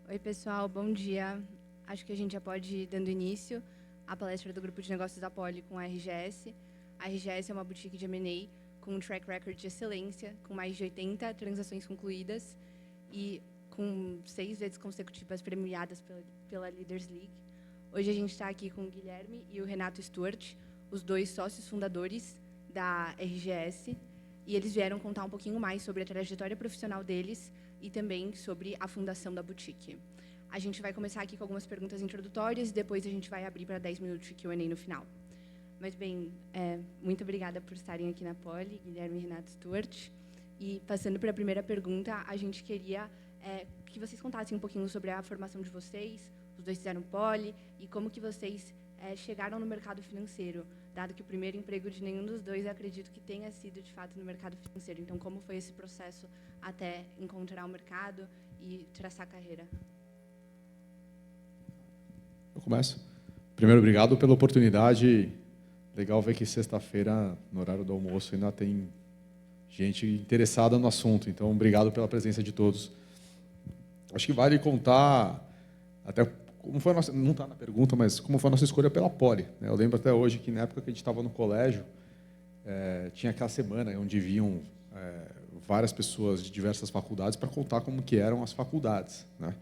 Oi, pessoal, bom dia. Acho que a gente já pode ir dando início à palestra do Grupo de Negócios da Poli com a RGS. A RGS é uma boutique de M&A com um track record de excelência, com mais de 80 transações concluídas e com 6 vezes consecutivas premiadas pela Leaders League. Hoje a gente está aqui com o Guilherme e o Renato Stuart, os dois sócios fundadores da RGS, e eles vieram contar um pouquinho mais sobre a trajetória profissional deles e também sobre a fundação da boutique. A gente vai começar aqui com algumas perguntas introdutórias e depois a gente vai abrir para 10 minutos de Q&A no final. Mas, bem, muito obrigada por estarem aqui na Poli, Guilherme e Renato Stuart. E, passando para a primeira pergunta, a gente queria que vocês contassem um pouquinho sobre a formação de vocês, os dois fizeram Poli, e como que vocês chegaram no mercado financeiro, dado que o primeiro emprego de nenhum dos dois, eu acredito que tenha sido, de fato, no mercado financeiro. Então, como foi esse processo até encontrar o mercado e traçar a carreira? Eu começo. Primeiro, obrigado pela oportunidade. Legal ver que sexta-feira, no horário do almoço, ainda tem gente interessada no assunto. Então, obrigado pela presença de todos. Acho que vale contar até como foi a nossa, não está na pergunta, mas como foi a nossa escolha pela Poli. Eu lembro até hoje que na época que a gente estava no colégio, tinha aquela semana onde vinham várias pessoas de diversas faculdades para contar como que eram as faculdades, né?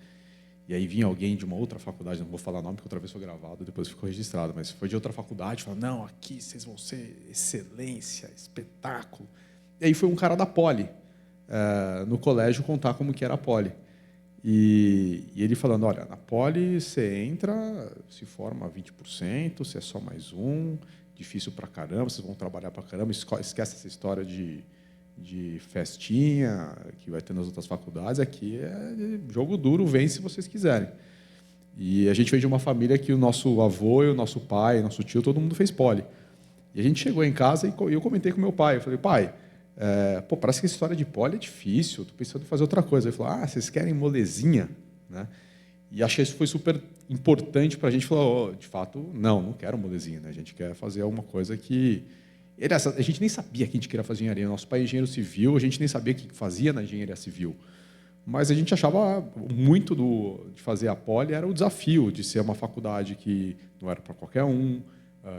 E aí vinha alguém de uma outra faculdade, não vou falar nome porque outra vez foi gravado, depois ficou registrado, mas foi de outra faculdade, falou, não, aqui vocês vão ser excelência, espetáculo. E aí foi um cara da Poli, no colégio, contar como que era a Poli. E ele falando, olha, na Poli você entra, se forma 20%, você é só mais um, difícil pra caramba, vocês vão trabalhar pra caramba, esquece essa história de festinha que vai ter nas outras faculdades, aqui é jogo duro, vem se vocês quiserem. E a gente veio de uma família que o nosso avô, o nosso pai, o nosso tio, todo mundo fez Poli. E a gente chegou em casa e eu comentei com meu pai, eu falei, pai, parece que a história de Poli é difícil, estou pensando em fazer outra coisa. Ele falou, vocês querem molezinha? Né? E achei que isso foi super importante para a gente falar, de fato, não quero molezinha, né? A gente quer fazer alguma coisa que... A gente nem sabia que a gente queria fazer engenharia. Nosso pai é engenheiro civil, a gente nem sabia o que fazia na engenharia civil. Mas a gente achava muito de fazer a Poli era o desafio de ser uma faculdade que não era para qualquer um,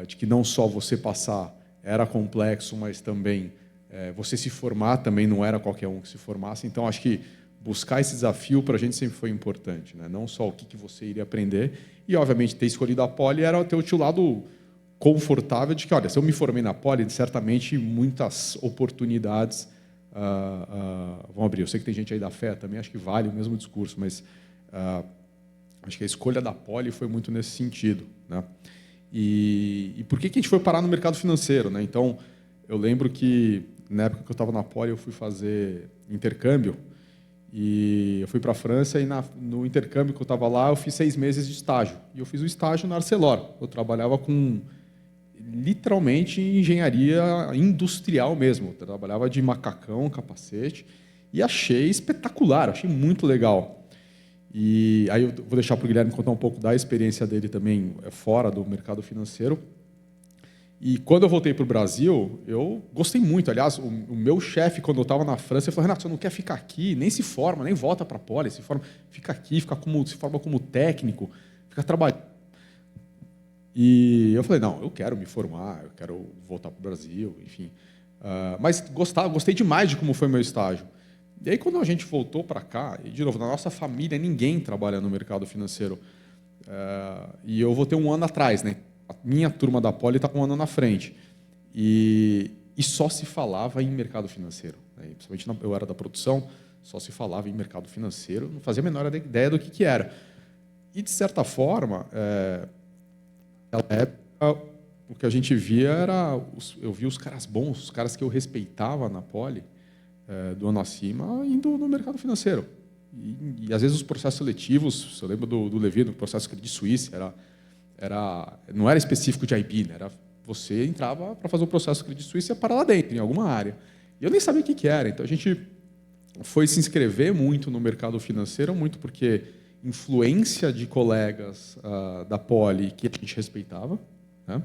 de que não só você passar era complexo, mas também você se formar também não era qualquer um que se formasse. Então, acho que buscar esse desafio para a gente sempre foi importante, né? Não só o que você iria aprender, e, obviamente, ter escolhido a Poli era ter o lado confortável de que, olha, se eu me formei na Poli, certamente muitas oportunidades vão abrir. Eu sei que tem gente aí da fé também, acho que vale o mesmo discurso, mas acho que a escolha da Poli foi muito nesse sentido, né? E por que a gente foi parar no mercado financeiro, né? Então, eu lembro que, na época que eu estava na Poli, eu fui fazer intercâmbio, e eu fui para a França, e no intercâmbio que eu estava lá, eu fiz 6 meses de estágio. E eu fiz o estágio na Arcelor. Eu trabalhava com, literalmente, engenharia industrial mesmo. Eu trabalhava de macacão, capacete, e achei espetacular, achei muito legal. E aí eu vou deixar para o Guilherme contar um pouco da experiência dele também fora do mercado financeiro. E quando eu voltei para o Brasil, eu gostei muito. Aliás, o meu chefe, quando eu estava na França, ele falou, Renato, você não quer ficar aqui, nem se forma, nem volta para a Poli, fica aqui, se forma como técnico, fica trabalhando. E eu falei, não, eu quero me formar, eu quero voltar para o Brasil, enfim. Mas gostei demais de como foi meu estágio. E aí, quando a gente voltou para cá, e de novo, na nossa família, ninguém trabalha no mercado financeiro. E eu voltei um ano atrás, né? A minha turma da Poli está com um ano na frente. E só se falava em mercado financeiro, né? Principalmente eu era da produção, só se falava em mercado financeiro, não fazia a menor ideia do que era. E, de certa forma, naquela época, o que a gente via era... Eu via os caras bons, os caras que eu respeitava na Poli, do ano acima, indo no mercado financeiro. E às vezes, os processos seletivos, eu lembro do Levi, do processo Credit Suisse, não era específico de IB, né? Você entrava para fazer o processo Credit Suisse e ia parar lá dentro, em alguma área. E eu nem sabia o que era. Então, a gente foi se inscrever muito no mercado financeiro, muito porque influência de colegas da Poli que a gente respeitava, né?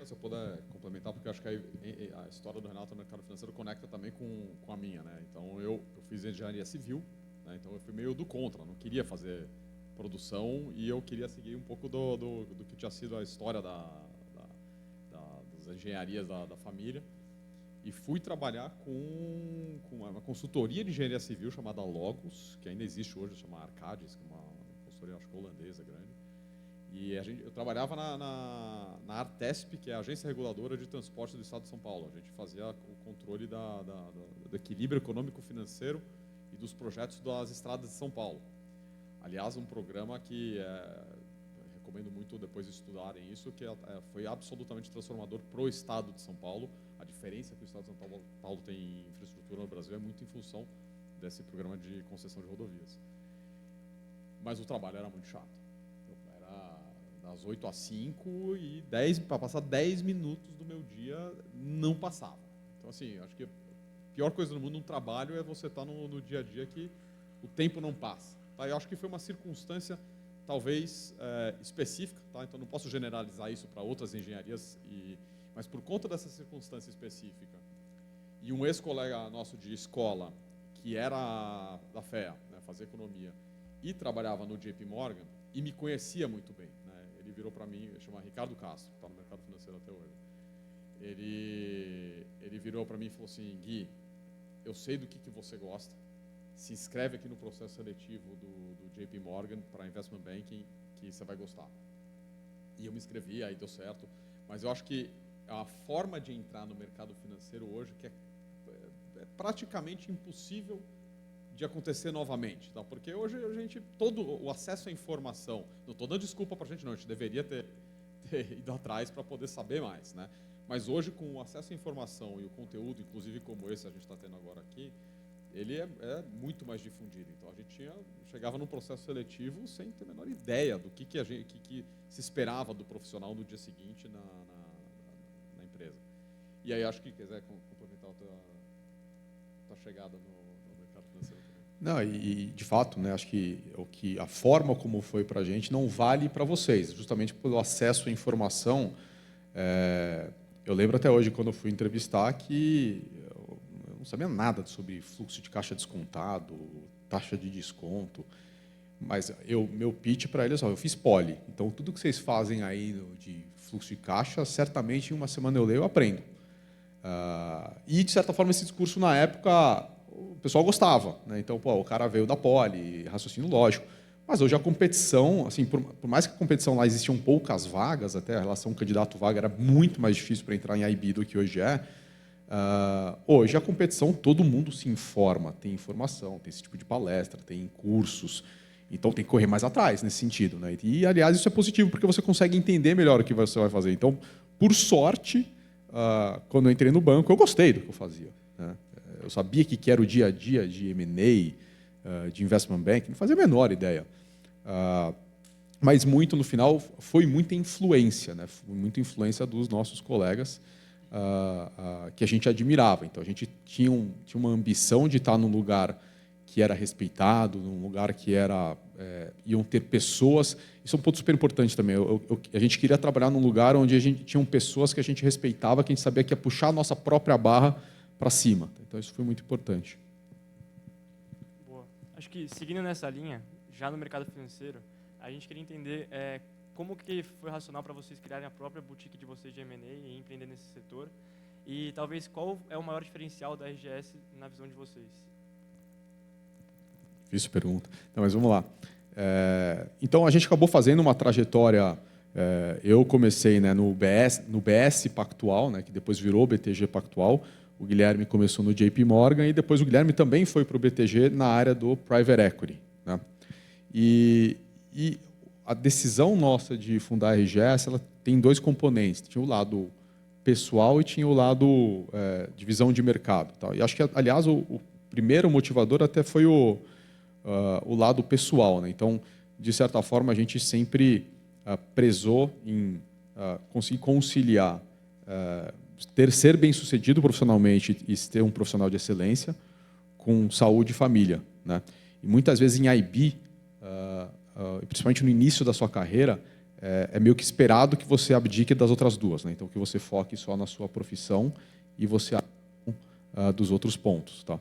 Se eu puder complementar, porque eu acho que a história do Renato no mercado financeiro conecta também com a minha, né? Então, eu fiz engenharia civil, né? Então eu fui meio do contra, não queria fazer produção, e eu queria seguir um pouco do que tinha sido a história das engenharias da família, e fui trabalhar com uma consultoria de engenharia civil chamada Logos, que ainda existe hoje, chama Arcadis, que é uma consultoria, acho que holandesa, grande. E eu trabalhava na Artesp, que é a Agência Reguladora de Transporte do Estado de São Paulo. A gente fazia o controle do equilíbrio econômico-financeiro e dos projetos das estradas de São Paulo. Aliás, um programa que recomendo muito depois de estudarem isso, que foi absolutamente transformador para o Estado de São Paulo. A diferença que o Estado de São Paulo tem em infraestrutura no Brasil é muito em função desse programa de concessão de rodovias. Mas o trabalho era muito chato. Era das 8 às 5 e para passar 10 minutos do meu dia não passava. Então, assim, acho que a pior coisa do mundo no trabalho é você estar no dia a dia que o tempo não passa. Tá? Eu acho que foi uma circunstância talvez específica, tá? Então não posso generalizar isso para outras engenharias, mas por conta dessa circunstância específica, e um ex-colega nosso de escola, que era da FEA, né, fazia economia, e trabalhava no JP Morgan, e me conhecia muito bem, né? Ele virou para mim, chama Ricardo Castro, que está no mercado financeiro até hoje. Ele virou para mim e falou assim: Gui, eu sei do que você gosta, se inscreve aqui no processo seletivo do JP Morgan para Investment Banking, que você vai gostar. E eu me inscrevi, aí deu certo. Mas eu acho que a forma de entrar no mercado financeiro hoje, que é praticamente impossível de acontecer novamente. Tá? Porque hoje todo o acesso à informação, não estou dando desculpa para a gente não, a gente deveria ter ido atrás para poder saber mais, né? Mas hoje, com o acesso à informação e o conteúdo, inclusive como esse a gente está tendo agora aqui, ele é muito mais difundido. Então, a gente chegava num processo seletivo sem ter a menor ideia do que se esperava do profissional no dia seguinte na empresa. E aí, acho que quiser complementar a tua chegada no mercado financeiro também. Não, e de fato, né, acho que a forma como foi para a gente não vale para vocês, justamente pelo acesso à informação. Eu lembro até hoje, quando eu fui entrevistar, que eu não sabia nada sobre fluxo de caixa descontado, taxa de desconto, mas meu pitch para eles, eu fiz poli, então tudo que vocês fazem aí de fluxo de caixa, certamente em uma semana eu leio e aprendo. E, de certa forma, esse discurso, na época, o pessoal gostava, né? Então, o cara veio da poli, raciocínio lógico. Mas hoje a competição, assim, por mais que a competição lá existiam poucas vagas, até a relação candidato-vaga era muito mais difícil para entrar em IB do que hoje é. Hoje a competição, todo mundo se informa, tem informação, tem esse tipo de palestra, tem cursos, então tem que correr mais atrás nesse sentido, né? E, aliás, isso é positivo, porque você consegue entender melhor o que você vai fazer. Então, por sorte, quando eu entrei no banco, eu gostei do que eu fazia, né? Eu sabia que era o dia a dia de M&A, de investment banking, não fazia a menor ideia. Mas muito, no final, foi muita influência, né? Foi muita influência dos nossos colegas que a gente admirava. Então, a gente tinha uma ambição de estar num lugar que era respeitado, num lugar que iam ter pessoas. Isso é um ponto super importante também. A gente queria trabalhar num lugar onde a gente tinha pessoas que a gente respeitava, que a gente sabia que ia puxar a nossa própria barra para cima. Então, isso foi muito importante. Boa. Acho que, seguindo nessa linha, já no mercado financeiro, a gente queria entender como que foi racional para vocês criarem a própria boutique de vocês de M&A e empreender nesse setor, e talvez qual é o maior diferencial da RGS na visão de vocês? Difícil pergunta. Não, mas vamos lá. Então, a gente acabou fazendo uma trajetória. Eu comecei, né, no BS Pactual, né, que depois virou BTG Pactual. O Guilherme começou no JP Morgan e depois o Guilherme também foi para o BTG na área do Private Equity, né? E a decisão nossa de fundar a RGS, ela tem dois componentes. Tinha o lado pessoal e tinha o lado de visão de mercado. Tá? E acho que, aliás, o primeiro motivador até foi o lado pessoal, né? Então, de certa forma, a gente sempre prezou em conseguir conciliar ser bem-sucedido profissionalmente e ter um profissional de excelência com saúde e família, né? E muitas vezes em IB, principalmente no início da sua carreira, é meio que esperado que você abdique das outras duas, né? Então, que você foque só na sua profissão e você dos outros pontos, tá?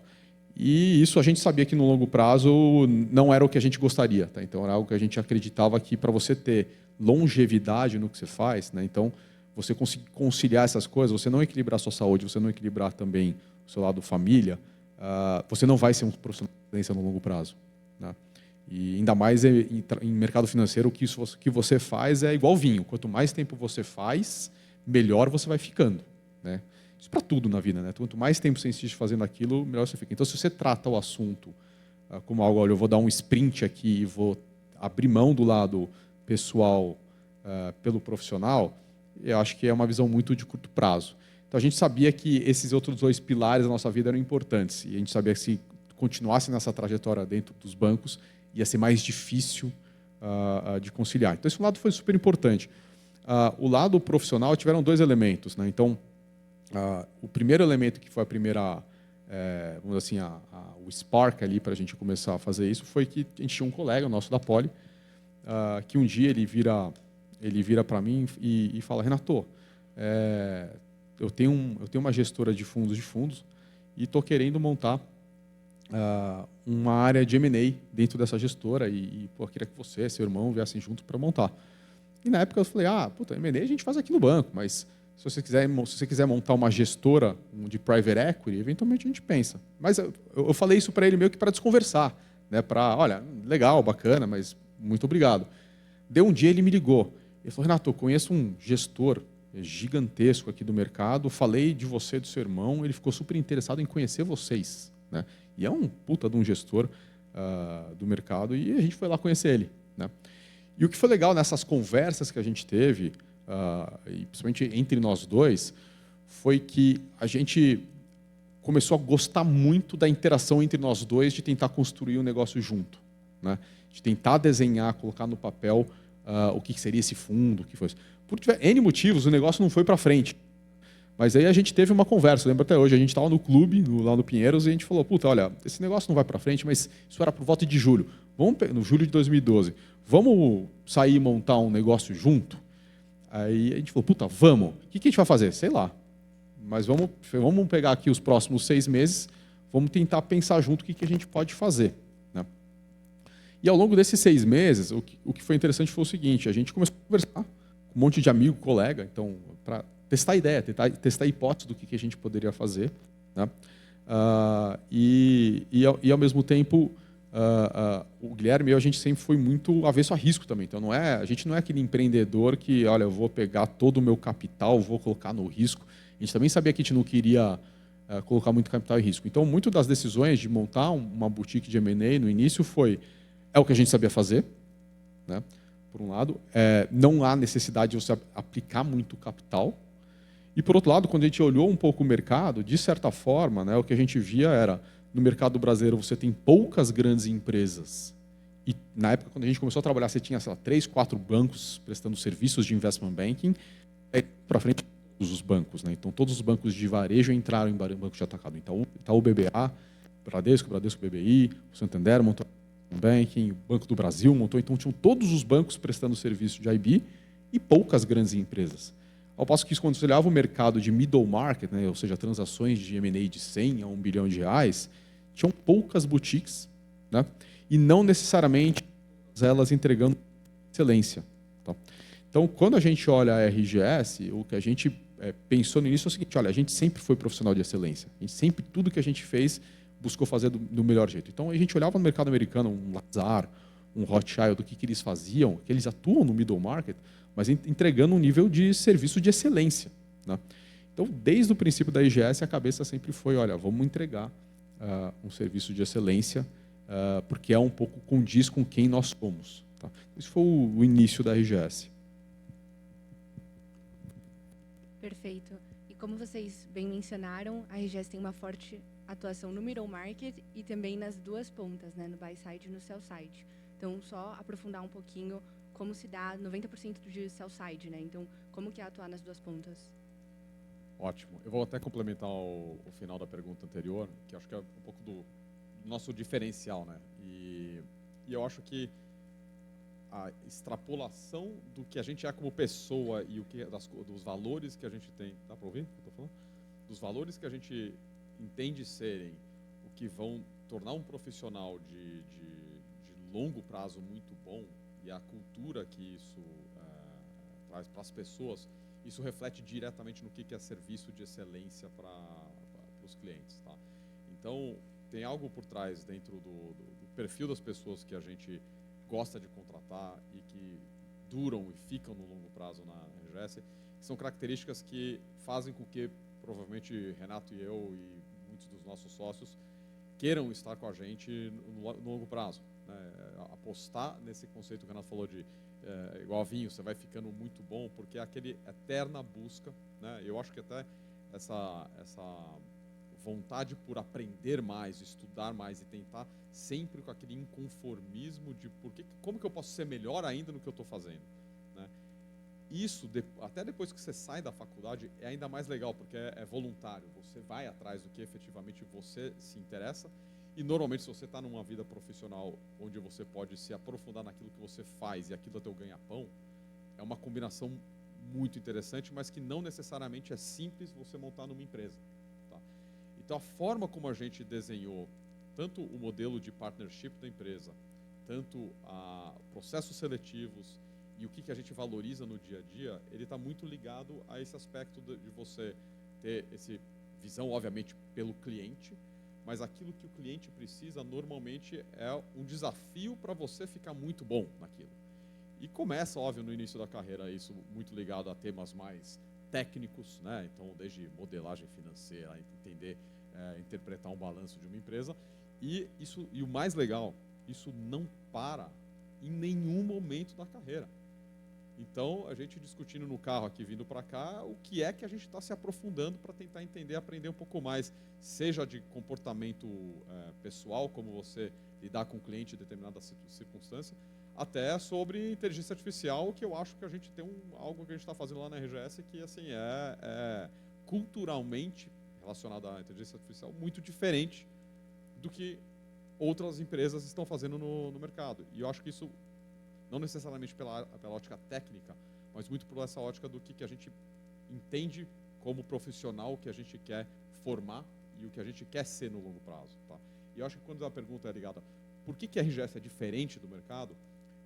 E isso a gente sabia que no longo prazo não era o que a gente gostaria. Tá? Então era algo que a gente acreditava que para você ter longevidade no que você faz, né? Então você conseguir conciliar essas coisas, você não equilibrar a sua saúde, você não equilibrar também o seu lado família, você não vai ser um profissional de excelência no longo prazo. Né? E ainda mais em mercado financeiro, o que você faz é igual vinho. Quanto mais tempo você faz, melhor você vai ficando. Né? Isso para tudo na vida. Né? Quanto mais tempo você insiste fazendo aquilo, melhor você fica. Então, se você trata o assunto como algo, olha, eu vou dar um sprint aqui e vou abrir mão do lado pessoal pelo profissional, eu acho que é uma visão muito de curto prazo. Então, a gente sabia que esses outros 2 pilares da nossa vida eram importantes. E a gente sabia que se continuasse nessa trajetória dentro dos bancos, ia ser mais difícil de conciliar. Então, esse lado foi super importante. O lado profissional tiveram 2 elementos. Né? Então, o primeiro elemento, que foi a primeira, vamos dizer assim, o spark ali para a gente começar a fazer isso, foi que a gente tinha um colega nosso da Poli, que um dia ele vira para mim e fala: Renato, eu tenho uma gestora de fundos e estou querendo montar uma área de M&A dentro dessa gestora e eu queria que você e seu irmão viessem juntos para montar. E na época eu falei: puta, M&A a gente faz aqui no banco, mas se você quiser montar uma gestora de private equity, eventualmente a gente pensa. Mas eu falei isso para ele meio que para desconversar, né? Olha, legal, bacana, mas muito obrigado. Deu um dia, ele me ligou. Ele falou: Renato, eu conheço um gestor gigantesco aqui do mercado, falei de você, do seu irmão, ele ficou super interessado em conhecer vocês. Né? E é um puta de um gestor do mercado, e a gente foi lá conhecer ele. Né? E o que foi legal nessas conversas que a gente teve, e principalmente entre nós 2, foi que a gente começou a gostar muito da interação entre nós 2 de tentar construir um negócio junto. Né? De tentar desenhar, colocar no papel o que seria esse fundo, o que foi isso. Por N motivos, o negócio não foi para frente. Mas aí a gente teve uma conversa, lembro até hoje, a gente estava no clube, lá no Pinheiros, e a gente falou: puta, olha, esse negócio não vai para frente, mas isso era por volta de julho. No julho de 2012. Vamos sair e montar um negócio junto? Aí a gente falou: puta, vamos. O que a gente vai fazer? Sei lá. Mas vamos pegar aqui os próximos 6 meses, vamos tentar pensar junto o que a gente pode fazer. Né? E ao longo desses 6 meses, o que foi interessante foi o seguinte: a gente começou a conversar com um monte de amigo, colega, então, para testar ideia, testar hipótese do que a gente poderia fazer. Né? E ao mesmo tempo, o Guilherme e eu, a gente sempre foi muito avesso a risco também. Então, a gente não é aquele empreendedor que, olha, eu vou pegar todo o meu capital, vou colocar no risco. A gente também sabia que a gente não queria colocar muito capital em risco. Então, muito das decisões de montar uma boutique de M&A no início é o que a gente sabia fazer, né? Por um lado, não há necessidade de você aplicar muito capital. E, por outro lado, quando a gente olhou um pouco o mercado, de certa forma, né, o que a gente via era, no mercado brasileiro, você tem poucas grandes empresas. E, na época, quando a gente começou a trabalhar, você tinha, sei lá, 3, 4 bancos prestando serviços de investment banking, para frente todos os bancos. Né? Então, todos os bancos de varejo entraram em banco de atacado. Itaú BBA, Bradesco BBI, o Santander montou Banking, o Banco do Brasil montou. Então, tinham todos os bancos prestando serviço de IB e poucas grandes empresas. Ao passo que, quando você olhava o mercado de middle market, né, ou seja, transações de M&A de 100 a 1 bilhão de reais, tinham poucas boutiques, né, e não necessariamente elas entregando excelência. Tá? Então, quando a gente olha a RGS, o que a gente pensou no início é o seguinte: olha, a gente sempre foi profissional de excelência. A gente sempre, tudo que a gente fez, buscou fazer do melhor jeito. Então, a gente olhava no mercado americano, um Lazard, um Rothschild, do que eles faziam, que eles atuam no middle market, mas entregando um nível de serviço de excelência. Né? Então, desde o princípio da IGS, a cabeça sempre foi: olha, vamos entregar um serviço de excelência, porque um pouco condiz com quem nós somos. Tá? Isso foi o início da IGS. Perfeito. E como vocês bem mencionaram, a RGS tem uma forte atuação no middle market e também nas duas pontas, né, no buy side e no sell side. Então, só aprofundar um pouquinho como se dá 90% de sell side, né? Então, como que é atuar nas duas pontas? Ótimo. Eu vou até complementar o final da pergunta anterior, que acho que é um pouco do nosso diferencial, né? E eu acho que a extrapolação do que a gente é como pessoa e dos valores que a gente tem... Dá para ouvir o que eu estou falando? Dos valores que a gente entende serem o que vão tornar um profissional de longo prazo muito bom, e a cultura que isso traz para as pessoas, isso reflete diretamente no que é serviço de excelência para os clientes. Tá? Então, tem algo por trás dentro do perfil das pessoas que a gente gosta de contratar e que duram e ficam no longo prazo na RGS, que são características que fazem com que, provavelmente, Renato e eu e muitos dos nossos sócios queiram estar com a gente no longo prazo. Né? Apostar nesse conceito que o Renato falou de igual a vinho, você vai ficando muito bom, porque é aquele eterna busca. Né? Eu acho que até essa vontade por aprender mais, estudar mais e tentar sempre com aquele inconformismo de como que eu posso ser melhor ainda no que eu estou fazendo. Né? Isso, até depois que você sai da faculdade, é ainda mais legal, porque é voluntário. Você vai atrás do que efetivamente você se interessa. E, normalmente, se você está numa vida profissional onde você pode se aprofundar naquilo que você faz e aquilo é teu ganha-pão, é uma combinação muito interessante, mas que não necessariamente é simples você montar numa empresa. Tá? Então, a forma como a gente desenhou tanto o modelo de partnership da empresa, tanto processos seletivos e o que a gente valoriza no dia a dia, ele está muito ligado a esse aspecto de você ter essa visão, obviamente, pelo cliente, mas aquilo que o cliente precisa, normalmente, é um desafio para você ficar muito bom naquilo. E começa, óbvio, no início da carreira, isso muito ligado a temas mais técnicos, né? Então, desde modelagem financeira, entender, interpretar um balanço de uma empresa. E o mais legal, isso não para em nenhum momento da carreira. Então, a gente discutindo no carro aqui, vindo para cá, o que é que a gente está se aprofundando para tentar entender, aprender um pouco mais, seja de comportamento pessoal, como você lidar com o cliente em determinada circunstância, até sobre inteligência artificial, que eu acho que a gente tem algo que a gente está fazendo lá na RGS que assim, é culturalmente relacionado à inteligência artificial muito diferente do que outras empresas estão fazendo no mercado. E eu acho que isso, não necessariamente pela ótica técnica, mas muito por essa ótica do que a gente entende como profissional que a gente quer formar e o que a gente quer ser no longo prazo. Tá? E eu acho que quando a pergunta é ligada por que a RGS é diferente do mercado,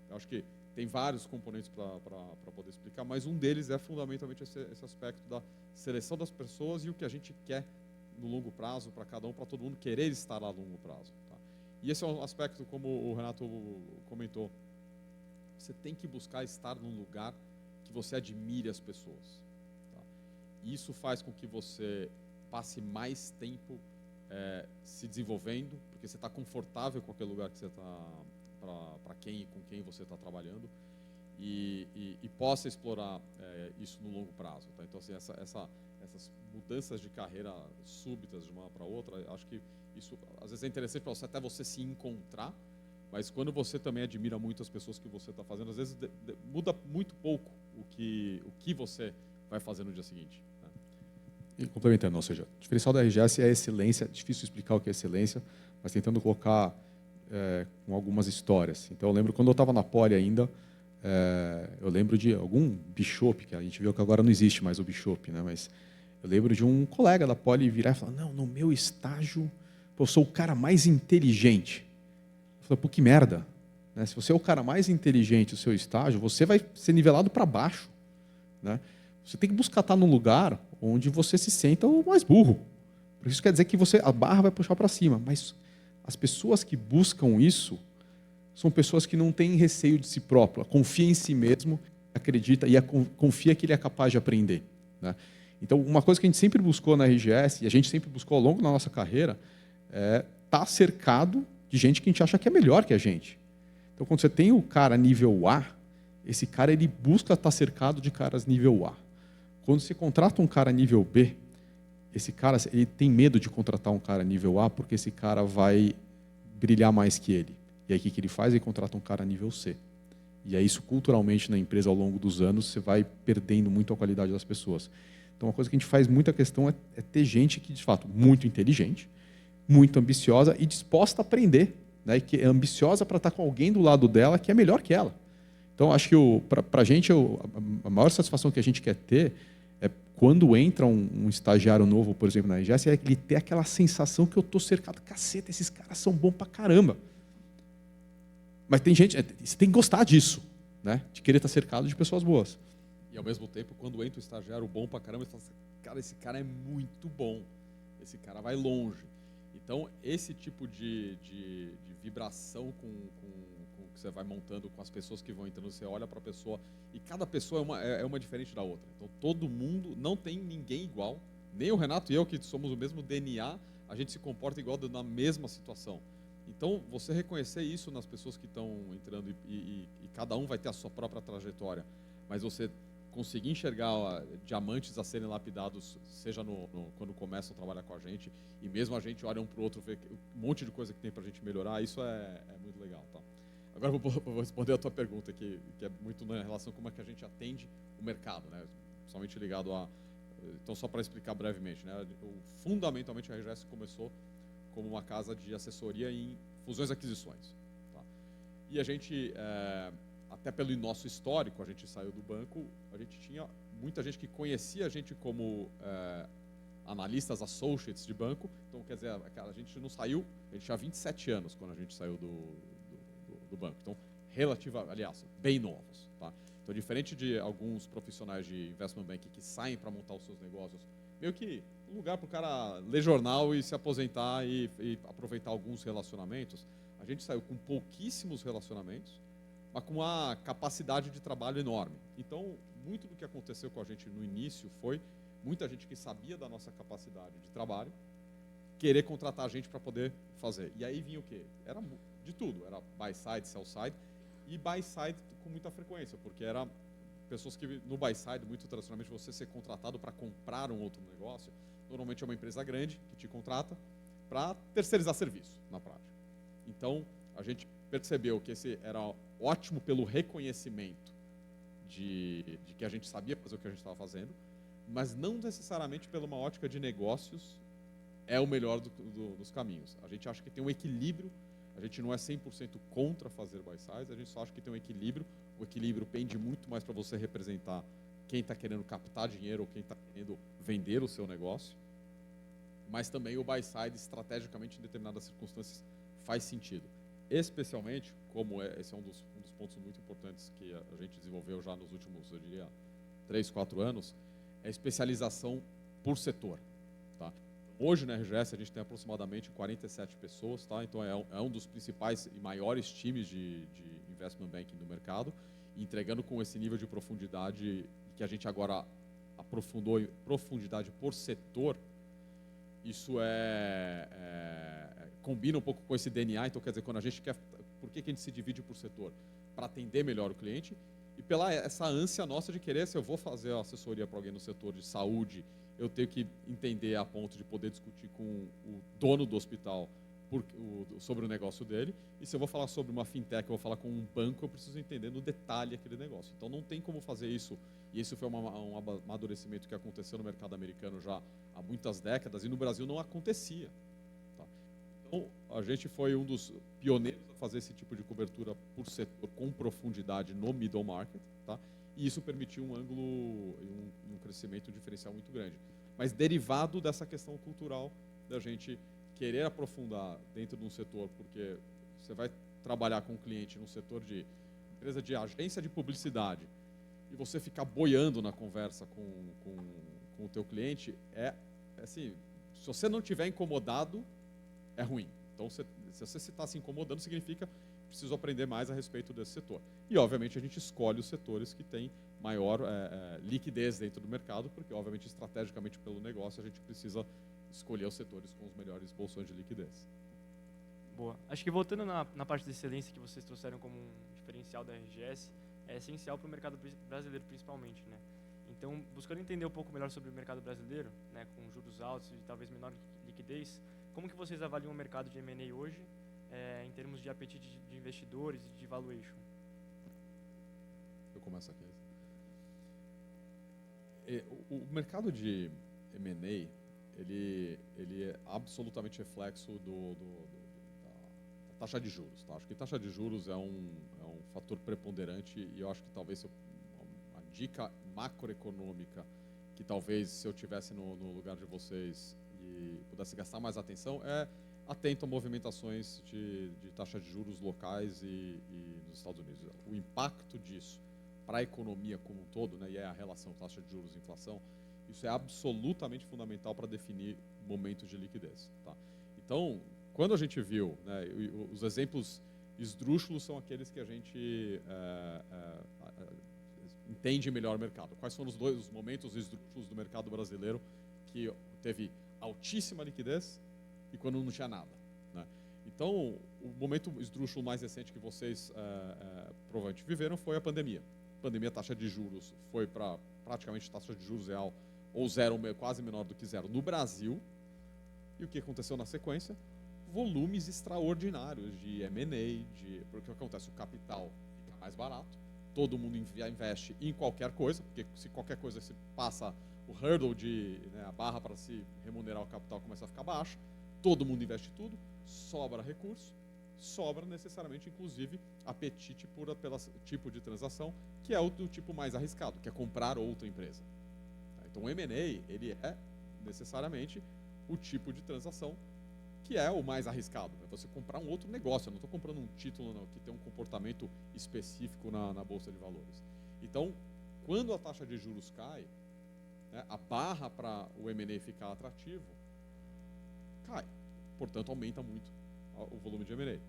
eu acho que tem vários componentes para poder explicar, mas um deles é fundamentalmente esse aspecto da seleção das pessoas e o que a gente quer no longo prazo para cada um, para todo mundo querer estar a longo prazo. Tá? E esse é um aspecto, como o Renato comentou, você tem que buscar estar num lugar que você admire as pessoas. Tá? E isso faz com que você passe mais tempo se desenvolvendo, porque você está confortável com aquele lugar que você está, para quem e com quem você está trabalhando, e possa explorar isso no longo prazo. Tá? Então, assim, essas mudanças de carreira súbitas de uma para outra, acho que isso às vezes é interessante para até você se encontrar, mas quando você também admira muito as pessoas que você está fazendo, às vezes muda muito pouco o que você vai fazer no dia seguinte. Né? E complementando, ou seja, o diferencial da RGS é a excelência, difícil explicar o que é excelência, mas tentando colocar com algumas histórias. Então, eu lembro quando eu estava na Poli ainda, eu lembro de algum Bishop, que a gente viu que agora não existe mais o Bishop, né? Mas eu lembro de um colega da Poli virar e falar, não, no meu estágio, eu sou o cara mais inteligente. Eu falei, pô, que merda. Né? Se você é o cara mais inteligente do seu estágio, você vai ser nivelado para baixo. Né? Você tem que buscar estar num lugar onde você se senta o mais burro. Porque isso quer dizer que a barra vai puxar para cima. Mas as pessoas que buscam isso são pessoas que não têm receio de si próprio, confia em si mesmo, acredita e confia que ele é capaz de aprender. Né? Então, uma coisa que a gente sempre buscou na RGS, e a gente sempre buscou ao longo da nossa carreira, é estar cercado de gente que a gente acha que é melhor que a gente. Então, quando você tem o cara nível A, esse cara ele busca estar cercado de caras nível A. Quando você contrata um cara nível B, esse cara ele tem medo de contratar um cara nível A porque esse cara vai brilhar mais que ele. E aí o que ele faz? Ele contrata um cara nível C. E é isso culturalmente na empresa ao longo dos anos, você vai perdendo muito a qualidade das pessoas. Então, uma coisa que a gente faz muita questão é ter gente que, de fato, muito inteligente, muito ambiciosa e disposta a aprender, né? E que é ambiciosa para estar com alguém do lado dela que é melhor que ela. Então, acho que para a gente, a maior satisfação que a gente quer ter é quando entra um estagiário novo, por exemplo, na RGS, é ele ter aquela sensação que eu estou cercado, caceta, esses caras são bons pra caramba. Mas tem gente, você tem que gostar disso, né? De querer estar cercado de pessoas boas. E ao mesmo tempo, quando entra o estagiário bom pra caramba, você fala assim, cara, esse cara é muito bom. Esse cara vai longe. Então, esse tipo de vibração que você vai montando com as pessoas que vão entrando, você olha para a pessoa e cada pessoa é uma diferente da outra. Então, todo mundo, não tem ninguém igual. Nem o Renato e eu, que somos o mesmo DNA, a gente se comporta igual na mesma situação. Então, você reconhecer isso nas pessoas que estão entrando e cada um vai ter a sua própria trajetória, mas você conseguir enxergar diamantes a serem lapidados, seja quando começam a trabalhar com a gente, e mesmo a gente olha um para o outro, vê um monte de coisa que tem para a gente melhorar, isso é muito legal. Tá? Agora vou responder a tua pergunta, que é muito na relação com como é que a gente atende o mercado, né? Principalmente ligado a... Então, só para explicar brevemente, né? Fundamentalmente, a RGS começou como uma casa de assessoria em fusões e aquisições. Tá? E a gente... até pelo nosso histórico, a gente saiu do banco, a gente tinha muita gente que conhecia a gente como analistas associates de banco. Então, quer dizer, a gente não saiu, a gente tinha 27 anos quando a gente saiu do banco. Então, aliás, bem novos. Tá? Então, diferente de alguns profissionais de investment banking que saem para montar os seus negócios, meio que um lugar para o cara ler jornal e se aposentar e aproveitar alguns relacionamentos, a gente saiu com pouquíssimos relacionamentos, mas com uma capacidade de trabalho enorme. Então, muito do que aconteceu com a gente no início foi muita gente que sabia da nossa capacidade de trabalho querer contratar a gente para poder fazer. E aí vinha o quê? Era de tudo. Era buy side, sell side, e buy side com muita frequência, porque era pessoas que no buy side, muito tradicionalmente, você ser contratado para comprar um outro negócio, normalmente é uma empresa grande que te contrata para terceirizar serviço, na prática. Então, a gente percebeu que esse era ótimo pelo reconhecimento de que a gente sabia fazer o que a gente estava fazendo, mas não necessariamente pela uma ótica de negócios é o melhor dos caminhos. A gente acha que tem um equilíbrio, a gente não é 100% contra fazer buy-sides, a gente só acha que tem um equilíbrio. O equilíbrio pende muito mais para você representar quem está querendo captar dinheiro ou quem está querendo vender o seu negócio, mas também o buy-side, estrategicamente, em determinadas circunstâncias, faz sentido. Especialmente, como esse é um dos pontos muito importantes que a gente desenvolveu já nos últimos, eu diria, 3, 4 anos, é a especialização por setor. Tá? Hoje, na RGS, a gente tem aproximadamente 47 pessoas, tá? Então é um dos principais e maiores times de investment banking do mercado, entregando com esse nível de profundidade que a gente agora aprofundou em profundidade por setor. Isso combina um pouco com esse DNA. Então, quer dizer, quando a gente quer... Por que a gente se divide por setor? Para atender melhor o cliente e pela essa ânsia nossa de querer, se eu vou fazer a assessoria para alguém no setor de saúde, eu tenho que entender a ponto de poder discutir com o dono do hospital sobre o negócio dele. E se eu vou falar sobre uma fintech, eu vou falar com um banco, eu preciso entender no detalhe aquele negócio. Então, não tem como fazer isso. E isso foi um amadurecimento que aconteceu no mercado americano já há muitas décadas, e no Brasil não acontecia. Tá? Então, a gente foi um dos pioneiros a fazer esse tipo de cobertura por setor com profundidade no middle market, tá? E isso permitiu um ângulo e um crescimento diferencial muito grande. Mas derivado dessa questão cultural da gente querer aprofundar dentro de um setor, porque você vai trabalhar com um cliente num setor de empresa de agência de publicidade e você ficar boiando na conversa com o teu cliente, assim, se você não estiver incomodado, é ruim. Então, se você está se incomodando, significa que preciso aprender mais a respeito desse setor. E, obviamente, a gente escolhe os setores que têm maior liquidez dentro do mercado, porque, obviamente, estrategicamente pelo negócio, a gente precisa escolher os setores com os melhores bolsões de liquidez. Boa. Acho que voltando na parte de excelência que vocês trouxeram como um diferencial da RGS, é essencial para o mercado brasileiro, principalmente, né? Então, buscando entender um pouco melhor sobre o mercado brasileiro, né, com juros altos e talvez menor liquidez, como que vocês avaliam o mercado de M&A hoje, em termos de apetite de investidores e de valuation? Eu começo aqui. O mercado de M&A, ele é absolutamente reflexo da taxa de juros. Tá? Acho que taxa de juros é um fator preponderante, e eu acho que talvez uma dica macroeconômica que talvez se eu tivesse no lugar de vocês e pudesse gastar mais atenção, é atento a movimentações de taxa de juros locais e nos Estados Unidos. O impacto disso para a economia como um todo, né, e é a relação taxa de juros e inflação, isso é absolutamente fundamental para definir momentos de liquidez. Tá? Então, quando a gente viu, né, os exemplos esdrúxulos são aqueles que a gente entende melhor o mercado. Quais foram os momentos esdrúxulos do mercado brasileiro que teve altíssima liquidez e quando não tinha nada, né? Então, o momento esdrúxulo mais recente que vocês provavelmente viveram foi a pandemia. A pandemia, a taxa de juros foi para praticamente taxa de juros real ou zero, quase menor do que zero no Brasil. E o que aconteceu na sequência? Volumes extraordinários de M&A, porque o que acontece? O capital fica mais barato, todo mundo investe em qualquer coisa, porque se qualquer coisa se passa o hurdle né, a barra para se remunerar o capital começa a ficar baixa, todo mundo investe tudo, sobra recurso, sobra necessariamente, inclusive, apetite pelo tipo de transação, que é o do tipo mais arriscado, que é comprar outra empresa. Então, o M&A, ele é necessariamente o tipo de transação que é o mais arriscado. É você comprar um outro negócio. Eu não estou comprando um título não, que tem um comportamento específico na Bolsa de Valores. Então, quando a taxa de juros cai, né, a barra para o M&A ficar atrativo cai. Portanto, aumenta muito o volume de M&A.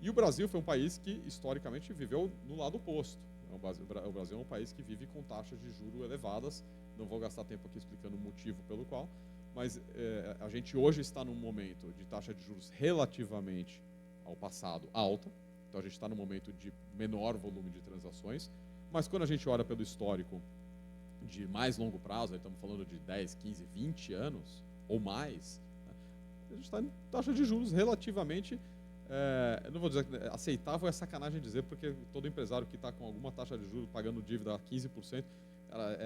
E o Brasil foi um país que, historicamente, viveu no lado oposto. O Brasil é um país que vive com taxas de juros elevadas. Não vou gastar tempo aqui explicando o motivo pelo qual, mas a gente hoje está num momento de taxa de juros relativamente ao passado alta. Então, a gente está num momento de menor volume de transações. Mas, quando a gente olha pelo histórico de mais longo prazo, aí estamos falando de 10, 15, 20 anos ou mais, né, a gente está em taxa de juros relativamente... eu não vou dizer que aceitável é sacanagem dizer, porque todo empresário que está com alguma taxa de juros pagando dívida a 15%,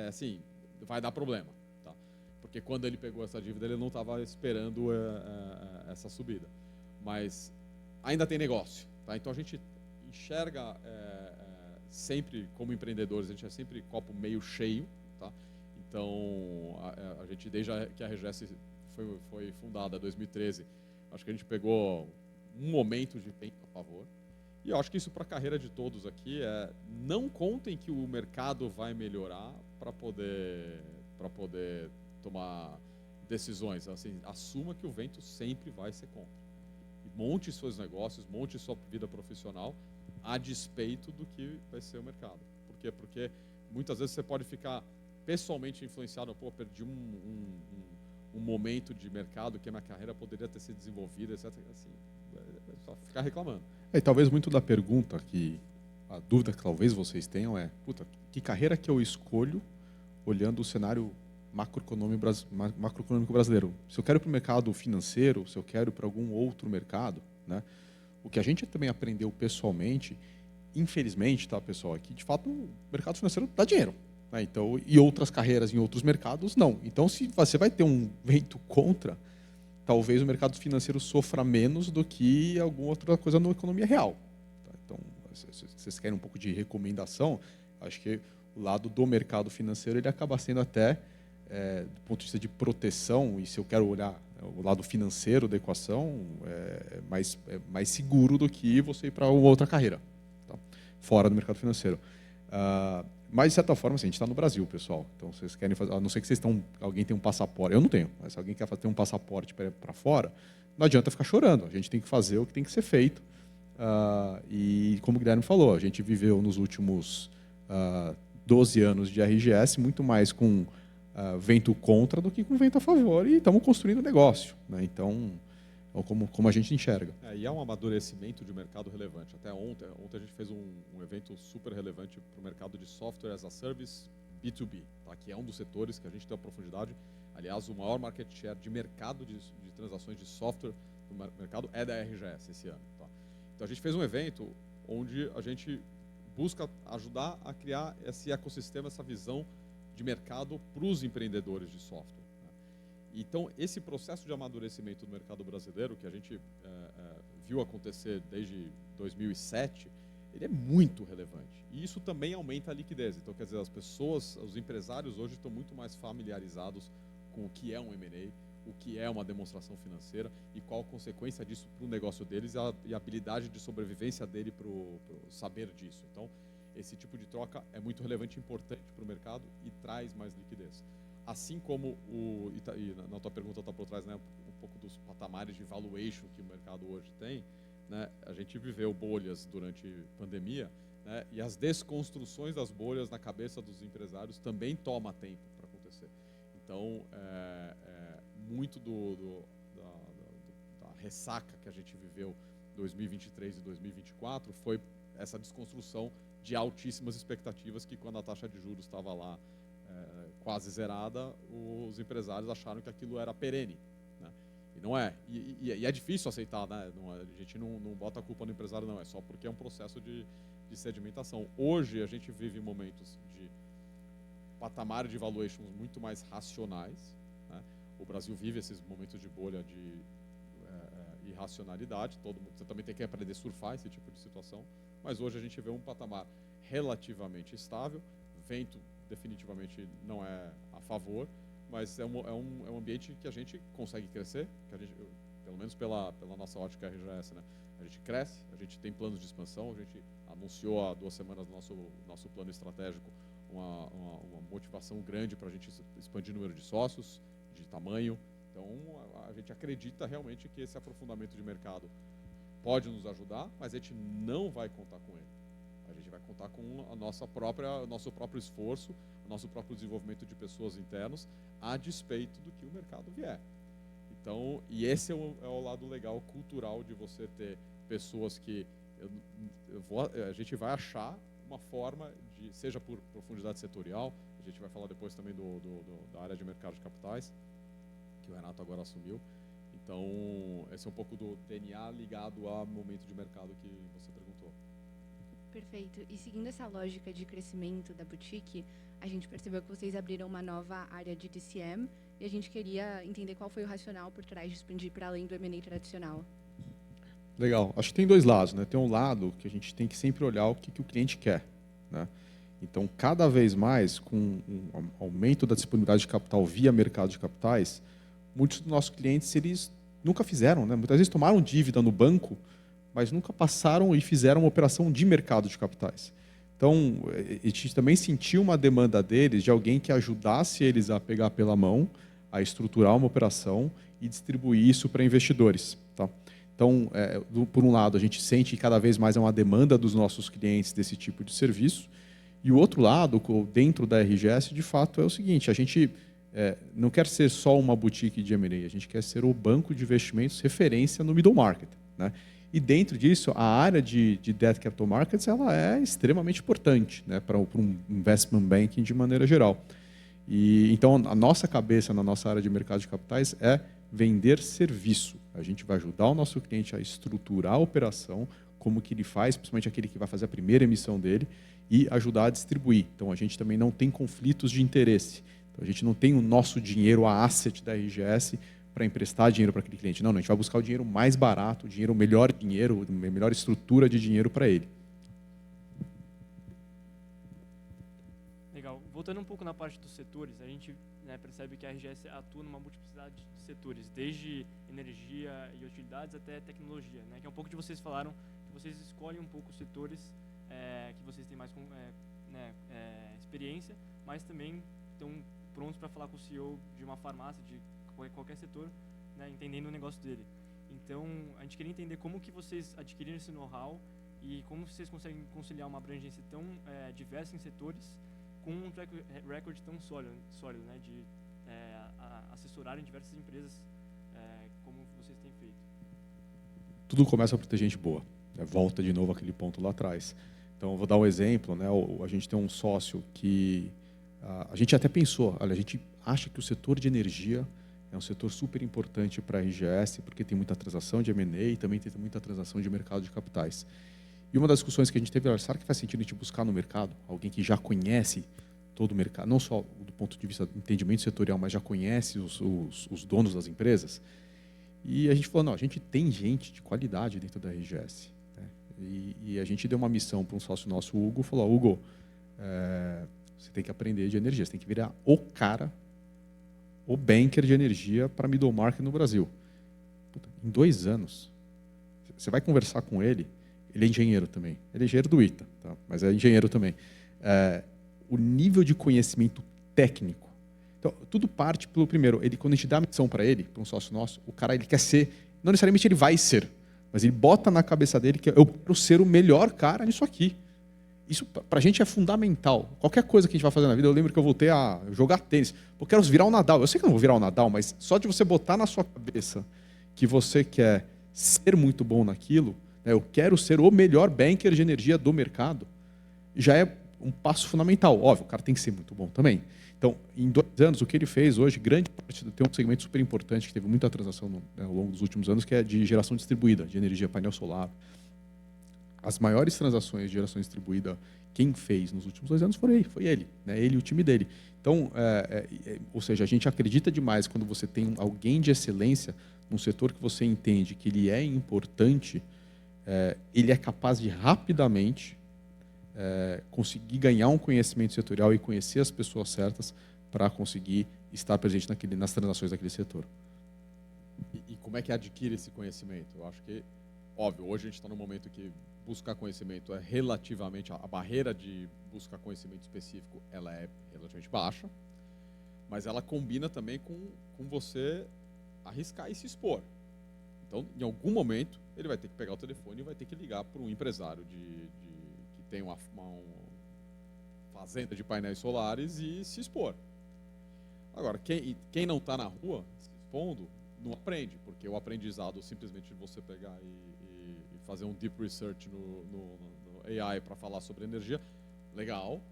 assim, vai dar problema. Tá? Porque quando ele pegou essa dívida, ele não estava esperando essa subida. Mas ainda tem negócio. Tá? Então, a gente enxerga sempre, como empreendedores, a gente é sempre copo meio cheio. Tá? Então, a gente, desde que a RGS foi fundada em 2013, acho que a gente pegou um momento de vento a favor. E eu acho que isso para a carreira de todos aqui não contem que o mercado vai melhorar para poder tomar decisões. Assim, assuma que o vento sempre vai ser contra. E monte seus negócios, monte sua vida profissional a despeito do que vai ser o mercado. Por quê? Porque muitas vezes você pode ficar pessoalmente influenciado. Pô, perdi um momento de mercado que a minha carreira poderia ter sido desenvolvida, etc. Assim, só ficar reclamando. E talvez muito da pergunta, a dúvida que talvez vocês tenham é, que carreira que eu escolho olhando o cenário macroeconômico brasileiro? Se eu quero ir para o mercado financeiro, se eu quero ir para algum outro mercado, né? O que a gente também aprendeu pessoalmente, infelizmente, tá, pessoal, é que de fato o mercado financeiro dá dinheiro. Né? Então, e outras carreiras em outros mercados, não. Então, se você vai ter um vento contra, talvez o mercado financeiro sofra menos do que alguma outra coisa na economia real. Tá? Então, se vocês querem um pouco de recomendação, acho que o lado do mercado financeiro ele acaba sendo até, do ponto de vista de proteção, e se eu quero olhar o lado financeiro da equação, mais seguro do que você ir para uma outra carreira, tá? Fora do mercado financeiro. Mas, de certa forma, assim, a gente está no Brasil, pessoal. Então, vocês querem fazer, a não ser que alguém tem um passaporte. Eu não tenho, mas se alguém quer ter um passaporte para fora, não adianta ficar chorando. A gente tem que fazer o que tem que ser feito. E, como o Guilherme falou, a gente viveu nos últimos 12 anos de RGS muito mais com vento contra do que com vento a favor. E estamos construindo negócio. Né? Então, como a gente enxerga. E há um amadurecimento de mercado relevante. Até ontem a gente fez um evento super relevante para o mercado de software as a service B2B, tá? Que é um dos setores que a gente tem uma profundidade. Aliás, o maior market share de mercado de transações de software no mercado é da RGS esse ano. Tá? Então, a gente fez um evento onde a gente busca ajudar a criar esse ecossistema, essa visão de mercado para os empreendedores de software. Então, esse processo de amadurecimento do mercado brasileiro, que a gente viu acontecer desde 2007, ele é muito relevante. E isso também aumenta a liquidez. Então, quer dizer, as pessoas, os empresários hoje estão muito mais familiarizados com o que é um M&A, o que é uma demonstração financeira e qual a consequência disso para o negócio deles e a habilidade de sobrevivência dele para o saber disso. Então, esse tipo de troca é muito relevante e importante para o mercado e traz mais liquidez. Assim como, e na tua pergunta está por trás, né, um pouco dos patamares de valuation que o mercado hoje tem, né, a gente viveu bolhas durante a pandemia, né, e as desconstruções das bolhas na cabeça dos empresários também toma tempo para acontecer. Então, muito da ressaca que a gente viveu em 2023 e 2024 foi essa desconstrução de altíssimas expectativas que, quando a taxa de juros estava lá quase zerada, os empresários acharam que aquilo era perene, né? E não é. E é difícil aceitar, né? A gente não bota a culpa no empresário, não. É só porque é um processo de sedimentação. Hoje, a gente vive momentos de patamar de valuations muito mais racionais, né? O Brasil vive esses momentos de bolha de irracionalidade. Todo mundo, você também tem que aprender a surfar esse tipo de situação. Mas hoje a gente vê um patamar relativamente estável. Vento definitivamente não é a favor, mas é um ambiente que a gente consegue crescer, que a gente, pelo menos pela nossa ótica RGS, né? A gente cresce, a gente tem planos de expansão, a gente anunciou há 2 semanas no nosso plano estratégico uma motivação grande para a gente expandir o número de sócios, de tamanho. Então, a gente acredita realmente que esse aprofundamento de mercado pode nos ajudar, mas a gente não vai contar com ele. A gente vai contar com o nosso próprio esforço, o nosso próprio desenvolvimento de pessoas internos, a despeito do que o mercado vier. Então, e esse é o lado legal, cultural, de você ter pessoas que a gente vai achar uma forma de, seja por profundidade setorial, a gente vai falar depois também da área de mercado de capitais, que o Renato agora assumiu. Então, esse é um pouco do DNA ligado ao momento de mercado que você perguntou. Perfeito. E seguindo essa lógica de crescimento da boutique, a gente percebeu que vocês abriram uma nova área de DCM e a gente queria entender qual foi o racional por trás de expandir para além do M&A tradicional. Legal. Acho que tem 2 lados, né? Tem um lado que a gente tem que sempre olhar o que o cliente quer, né? Então, cada vez mais, com um aumento da disponibilidade de capital via mercado de capitais, muitos dos nossos clientes, eles nunca fizeram, né? Muitas vezes tomaram dívida no banco, mas nunca passaram e fizeram uma operação de mercado de capitais. Então, a gente também sentiu uma demanda deles de alguém que ajudasse eles a pegar pela mão, a estruturar uma operação e distribuir isso para investidores, tá? Então, por um lado, a gente sente que cada vez mais é uma demanda dos nossos clientes desse tipo de serviço. E o outro lado, dentro da RGS, de fato, é o seguinte: a gente não quer ser só uma boutique de M&A, a gente quer ser o banco de investimentos referência no middle market, né? E dentro disso, a área de debt capital markets ela é extremamente importante, né, para um investment banking de maneira geral. E então, a nossa cabeça na nossa área de mercado de capitais é vender serviço. A gente vai ajudar o nosso cliente a estruturar a operação, como que ele faz, principalmente aquele que vai fazer a primeira emissão dele, e ajudar a distribuir. Então, a gente também não tem conflitos de interesse. Então, a gente não tem o nosso dinheiro, a asset da RGS, para emprestar dinheiro para aquele cliente. Não, a gente vai buscar o dinheiro mais barato, o melhor estrutura de dinheiro para ele. Legal. Voltando um pouco na parte dos setores, a gente percebe que a RGS atua numa multiplicidade de setores, desde energia e utilidades até tecnologia, né? Que é um pouco de vocês falaram, que vocês escolhem um pouco os setores que vocês têm mais experiência, mas também estão prontos para falar com o CEO de uma farmácia, de qualquer setor, né, entendendo o negócio dele. Então, a gente queria entender como que vocês adquiriram esse know-how e como vocês conseguem conciliar uma abrangência tão diversa em setores com um track record tão sólido, né, de assessorarem diversas empresas como vocês têm feito. Tudo começa por ter gente boa, né? Volta de novo aquele ponto lá atrás. Então, eu vou dar um exemplo, né? A gente tem um sócio que a gente até pensou, olha, a gente acha que o setor de energia é um setor super importante para a RGS, porque tem muita transação de M&A e também tem muita transação de mercado de capitais. E uma das discussões que a gente teve era, será que faz sentido a gente buscar no mercado alguém que já conhece todo o mercado, não só do ponto de vista do entendimento setorial, mas já conhece os donos das empresas? E a gente falou, não, a gente tem gente de qualidade dentro da RGS, né? E a gente deu uma missão para um sócio nosso, o Hugo, falou: Hugo, você tem que aprender de energia, você tem que virar o cara, o banker de energia para middle market no Brasil. Puta, em 2 anos, você vai conversar com ele, ele é engenheiro também, ele é engenheiro do ITA, tá? Mas é engenheiro também. O nível de conhecimento técnico, então, tudo parte pelo primeiro. Quando a gente dá a missão para ele, para um sócio nosso, o cara ele quer ser, não necessariamente ele vai ser, mas ele bota na cabeça dele que eu quero ser o melhor cara nisso aqui. Isso para a gente é fundamental. Qualquer coisa que a gente vai fazer na vida, eu lembro que eu voltei a jogar tênis. Eu quero virar o Nadal. Eu sei que eu não vou virar o Nadal, mas só de você botar na sua cabeça que você quer ser muito bom naquilo, né, eu quero ser o melhor banker de energia do mercado, já é um passo fundamental. Óbvio, o cara tem que ser muito bom também. Então, em 2 anos, o que ele fez hoje, grande parte tem um segmento super importante que teve muita transação ao longo dos últimos anos, que é de geração distribuída, de energia, painel solar. As maiores transações de geração distribuída, quem fez nos últimos 2 anos foi ele, né? Ele e o time dele. Então, ou seja, a gente acredita demais quando você tem alguém de excelência num setor que você entende que ele é importante, ele é capaz de rapidamente conseguir ganhar um conhecimento setorial e conhecer as pessoas certas para conseguir estar presente nas transações daquele setor. E como é que adquire esse conhecimento? Eu acho que, óbvio, hoje a gente está num momento que buscar conhecimento é relativamente, a barreira de buscar conhecimento específico, ela é relativamente baixa, mas ela combina também com você arriscar e se expor. Então, em algum momento, ele vai ter que pegar o telefone e vai ter que ligar para um empresário que tem uma fazenda de painéis solares e se expor. Agora, quem não está na rua se expondo, não aprende, porque o aprendizado simplesmente de você pegar e fazer um deep research no AI para falar sobre energia, legal,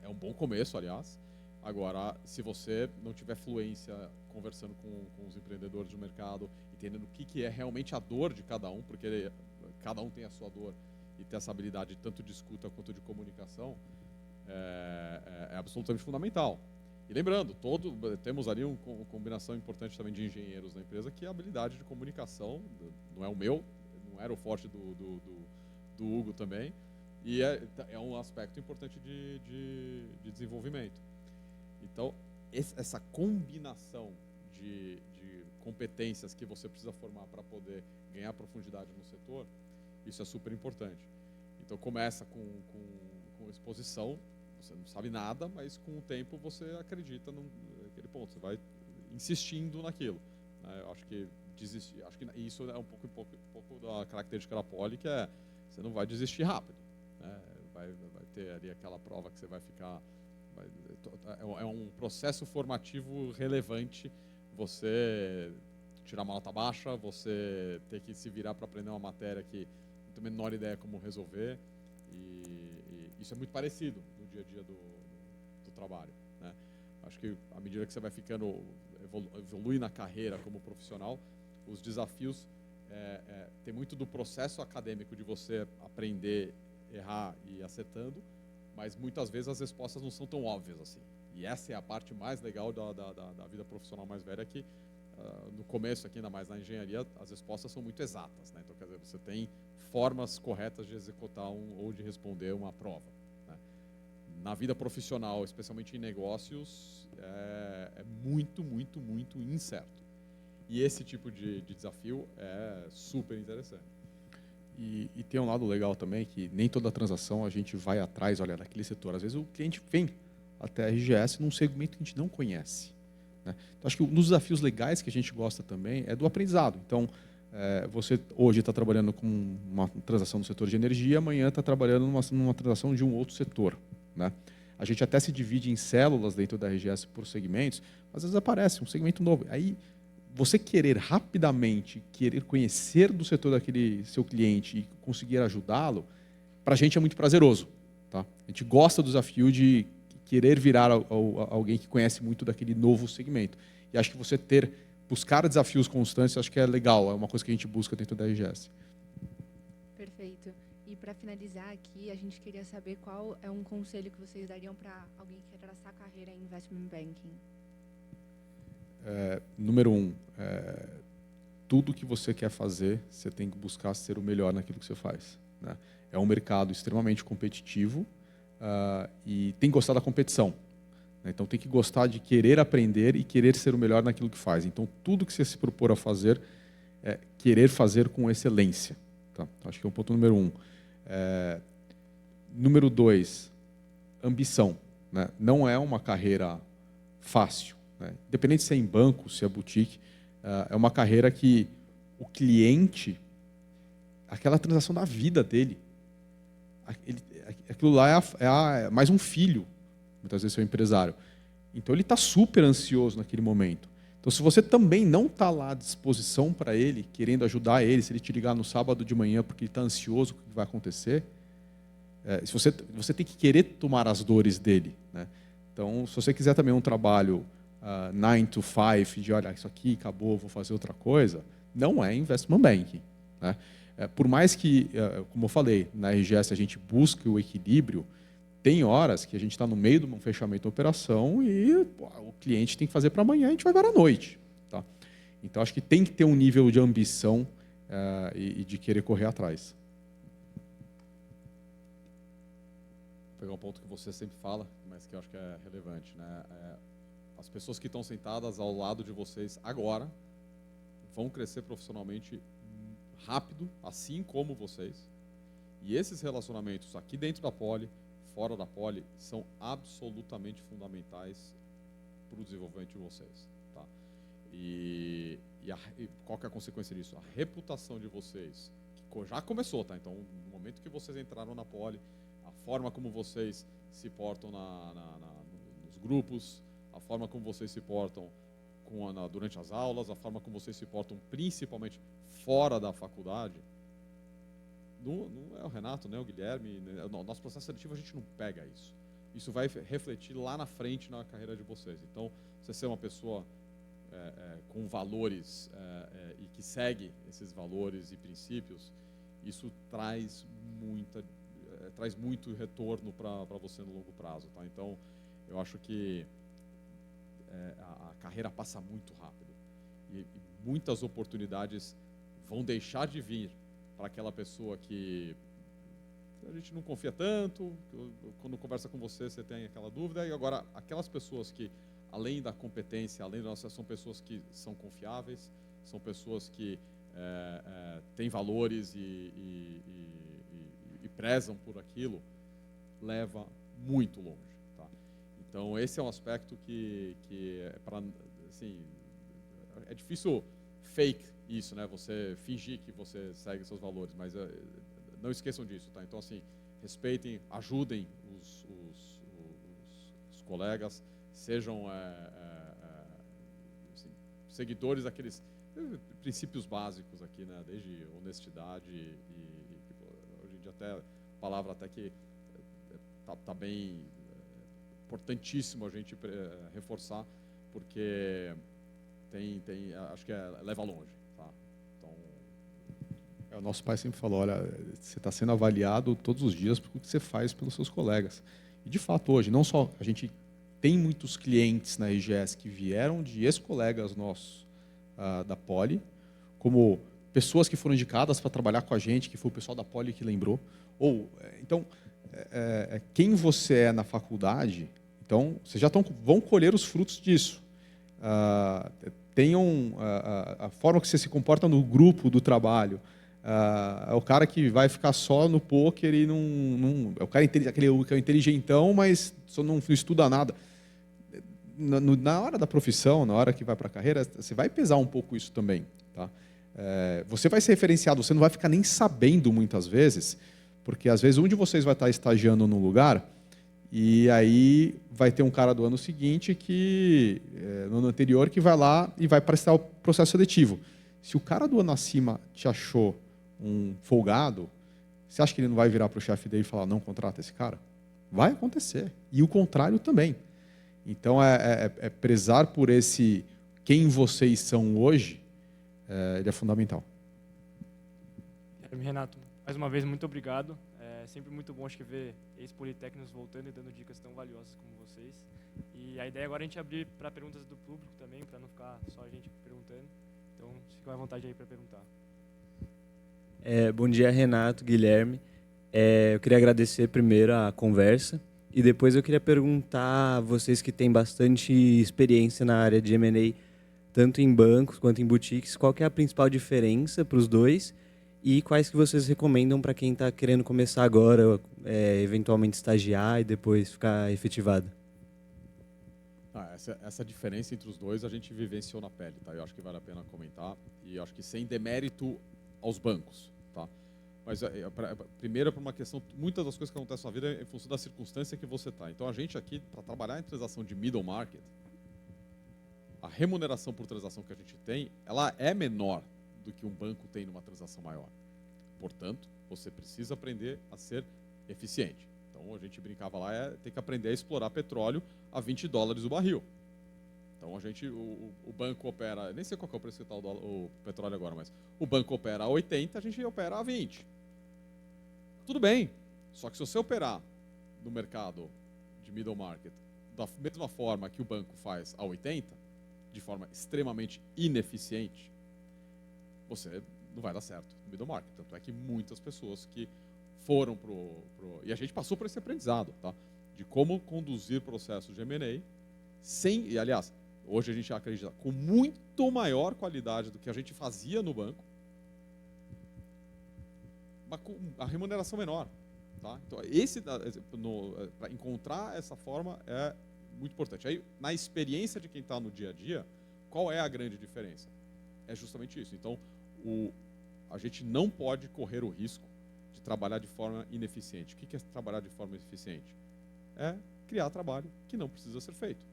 é um bom começo, aliás. Agora, se você não tiver fluência conversando com os empreendedores do mercado, entendendo o que é realmente a dor de cada um, porque cada um tem a sua dor, e ter essa habilidade tanto de escuta quanto de comunicação, é absolutamente fundamental. E lembrando, temos ali uma combinação importante também de engenheiros na empresa, que é a habilidade de comunicação, não é o meu, não era o forte do Hugo também, e é um aspecto importante de desenvolvimento. Então, essa combinação de competências que você precisa formar para poder ganhar profundidade no setor, isso é super importante. Então, começa com exposição, você não sabe nada, mas com o tempo você acredita naquele ponto, você vai insistindo naquilo. Eu acho que desistir, acho que isso é um pouco da característica da Poly, que você não vai desistir rápido, né? Vai ter ali aquela prova que você vai ficar... É um processo formativo relevante você tirar uma nota baixa, você ter que se virar para aprender uma matéria que não tem a menor ideia como resolver, e isso é muito parecido no dia a dia do trabalho, né? Acho que à medida que você vai ficando, evolui na carreira como profissional, os desafios tem muito do processo acadêmico de você aprender, errar e acertando, mas muitas vezes as respostas não são tão óbvias assim. E essa é a parte mais legal da vida profissional mais velha, que no começo aqui, ainda mais na engenharia, as respostas são muito exatas, né? Então, quer dizer, você tem formas corretas de executar ou de responder uma prova, né? Na vida profissional, especialmente em negócios, é muito, muito, muito incerto. E esse tipo de desafio é super interessante. E tem um lado legal também, que nem toda transação a gente vai atrás, olha, daquele setor. Às vezes o cliente vem até a RGS num segmento que a gente não conhece, né? Então, acho que um dos desafios legais que a gente gosta também é do aprendizado. Então, você hoje está trabalhando com uma transação no setor de energia, amanhã está trabalhando numa transação de um outro setor, né? A gente até se divide em células dentro da RGS por segmentos, mas às vezes aparece um segmento novo. Aí, você querer rapidamente, querer conhecer do setor daquele seu cliente e conseguir ajudá-lo, para a gente é muito prazeroso, tá? A gente gosta do desafio de querer virar alguém que conhece muito daquele novo segmento. E acho que você buscar desafios constantes, acho que é legal, é uma coisa que a gente busca dentro da RGS. Perfeito. E para finalizar aqui, a gente queria saber qual é um conselho que vocês dariam para alguém que quer traçar carreira em investment banking. Número 1, tudo que você quer fazer, você tem que buscar ser o melhor naquilo que você faz, né? É um mercado extremamente competitivo e tem que gostar da competição, né? Então tem que gostar de querer aprender e querer ser o melhor naquilo que faz. Então tudo que você se propor a fazer é querer fazer com excelência, tá? Então, acho que é o ponto número 1. Número 2, ambição, né? Não é uma carreira fácil, né? Independente se é em banco, se é boutique, é uma carreira que o cliente, aquela transação da vida dele, aquilo lá é mais um filho, muitas vezes, seu empresário. Então, ele está super ansioso naquele momento. Então, se você também não está lá à disposição para ele, querendo ajudar ele, se ele te ligar no sábado de manhã porque ele está ansioso com o que vai acontecer, se você tem que querer tomar as dores dele, né? Então, se você quiser também um trabalho 9 to 5, de olha, isso aqui acabou, vou fazer outra coisa, não é investment banking, né? Por mais que, como eu falei, na RGS a gente busque o equilíbrio, tem horas que a gente está no meio de um fechamento de operação e o cliente tem que fazer para amanhã, a gente vai ver à noite, tá? Então, acho que tem que ter um nível de ambição e de querer correr atrás. Vou pegar um ponto que você sempre fala, mas que eu acho que é relevante, né? As pessoas que estão sentadas ao lado de vocês agora vão crescer profissionalmente rápido, assim como vocês. E esses relacionamentos aqui dentro da Poly, fora da Poly, são absolutamente fundamentais para o desenvolvimento de vocês, tá? E qual que é a consequência disso? A reputação de vocês, que já começou, tá? Então, no momento que vocês entraram na Poly, a forma como vocês se portam nos grupos, a forma como vocês se portam durante as aulas, a forma como vocês se portam principalmente fora da faculdade, não é o Renato, né, o Guilherme, né, no nosso processo seletivo a gente não pega isso. Isso vai refletir lá na frente na carreira de vocês. Então, você ser uma pessoa com valores e que segue esses valores e princípios, isso traz muito retorno para você no longo prazo, tá? Então, eu acho que a carreira passa muito rápido e muitas oportunidades vão deixar de vir para aquela pessoa que a gente não confia tanto, quando conversa com você, você tem aquela dúvida, e agora aquelas pessoas que, além da competência, além da nossa, são pessoas que são confiáveis, são pessoas que têm valores e prezam por aquilo, leva muito longe, tá? Então, esse é um aspecto que assim, é difícil fake isso, né? Você fingir que você segue seus valores, mas não esqueçam disso, tá? Então, assim, respeitem, ajudem os colegas, sejam assim, seguidores daqueles princípios básicos aqui, né? Desde honestidade e hoje em dia até palavra até que tá bem importantíssimo a gente reforçar, porque acho que leva longe, tá? Então, o nosso pai sempre falou, olha, você está sendo avaliado todos os dias por o que você faz pelos seus colegas. E, de fato, hoje, não só a gente tem muitos clientes na RGS que vieram de ex-colegas nossos da Poly, como pessoas que foram indicadas para trabalhar com a gente, que foi o pessoal da Poly que lembrou. Então, quem você é na faculdade, então, vocês já vão colher os frutos disso. Tenham a forma que você se comporta no grupo do trabalho. É o cara que vai ficar só no poker e é o cara aquele que é o inteligentão, mas só não estuda nada. Na hora da profissão, na hora que vai para a carreira, você vai pesar um pouco isso também, tá? Você vai ser referenciado, você não vai ficar nem sabendo muitas vezes, porque às vezes um de vocês vai estar estagiando num lugar e aí vai ter um cara do ano seguinte no ano anterior, que vai lá e vai prestar o processo seletivo. Se o cara do ano acima te achou um folgado, você acha que ele não vai virar para o chefe dele e falar, não contrata esse cara? Vai acontecer. E o contrário também. Então, prezar por quem vocês são hoje, ele é fundamental. Renato, mais uma vez, muito obrigado. É sempre muito bom, acho que, ver ex-politécnicos voltando e dando dicas tão valiosas como vocês. E a ideia agora é a gente abrir para perguntas do público também, para não ficar só a gente perguntando. Então, Então, fica à vontade aí para perguntar. Bom dia, Renato, Guilherme. Eu queria agradecer primeiro a conversa e depois eu queria perguntar a vocês que têm bastante experiência na área de M&A, tanto em bancos quanto em boutiques, qual que é a principal diferença para os dois e quais que vocês recomendam para quem está querendo começar agora, eventualmente estagiar e depois ficar efetivado? Essa diferença entre os dois a gente vivenciou na pele, tá? Eu acho que vale a pena comentar e eu acho que sem demérito aos bancos, tá? Mas primeiro por uma questão, muitas das coisas que acontecem na vida é em função da circunstância que você está. Então a gente aqui, para trabalhar em transação de middle market, a remuneração por transação que a gente tem, ela é menor do que um banco tem numa transação maior. Portanto, você precisa aprender a ser eficiente. Então, a gente brincava lá, tem que aprender a explorar petróleo a $20 o barril. Então, o banco opera, nem sei qual que é o preço que está o petróleo agora, mas o banco opera a 80, a gente opera a 20. Tudo bem, só que se você operar no mercado de middle market da mesma forma que o banco faz a 80, de forma extremamente ineficiente, você não vai dar certo no middle market. Tanto é que muitas pessoas que foram e a gente passou por esse aprendizado, tá? De como conduzir processos de M&A e aliás, hoje a gente acredita com muito maior qualidade do que a gente fazia no banco, mas com a remuneração menor, tá? Então, para encontrar essa forma é muito importante. Aí, na experiência de quem está no dia a dia, qual é a grande diferença? É justamente isso. Então, a gente não pode correr o risco de trabalhar de forma ineficiente. O que é trabalhar de forma eficiente? É criar trabalho que não precisa ser feito.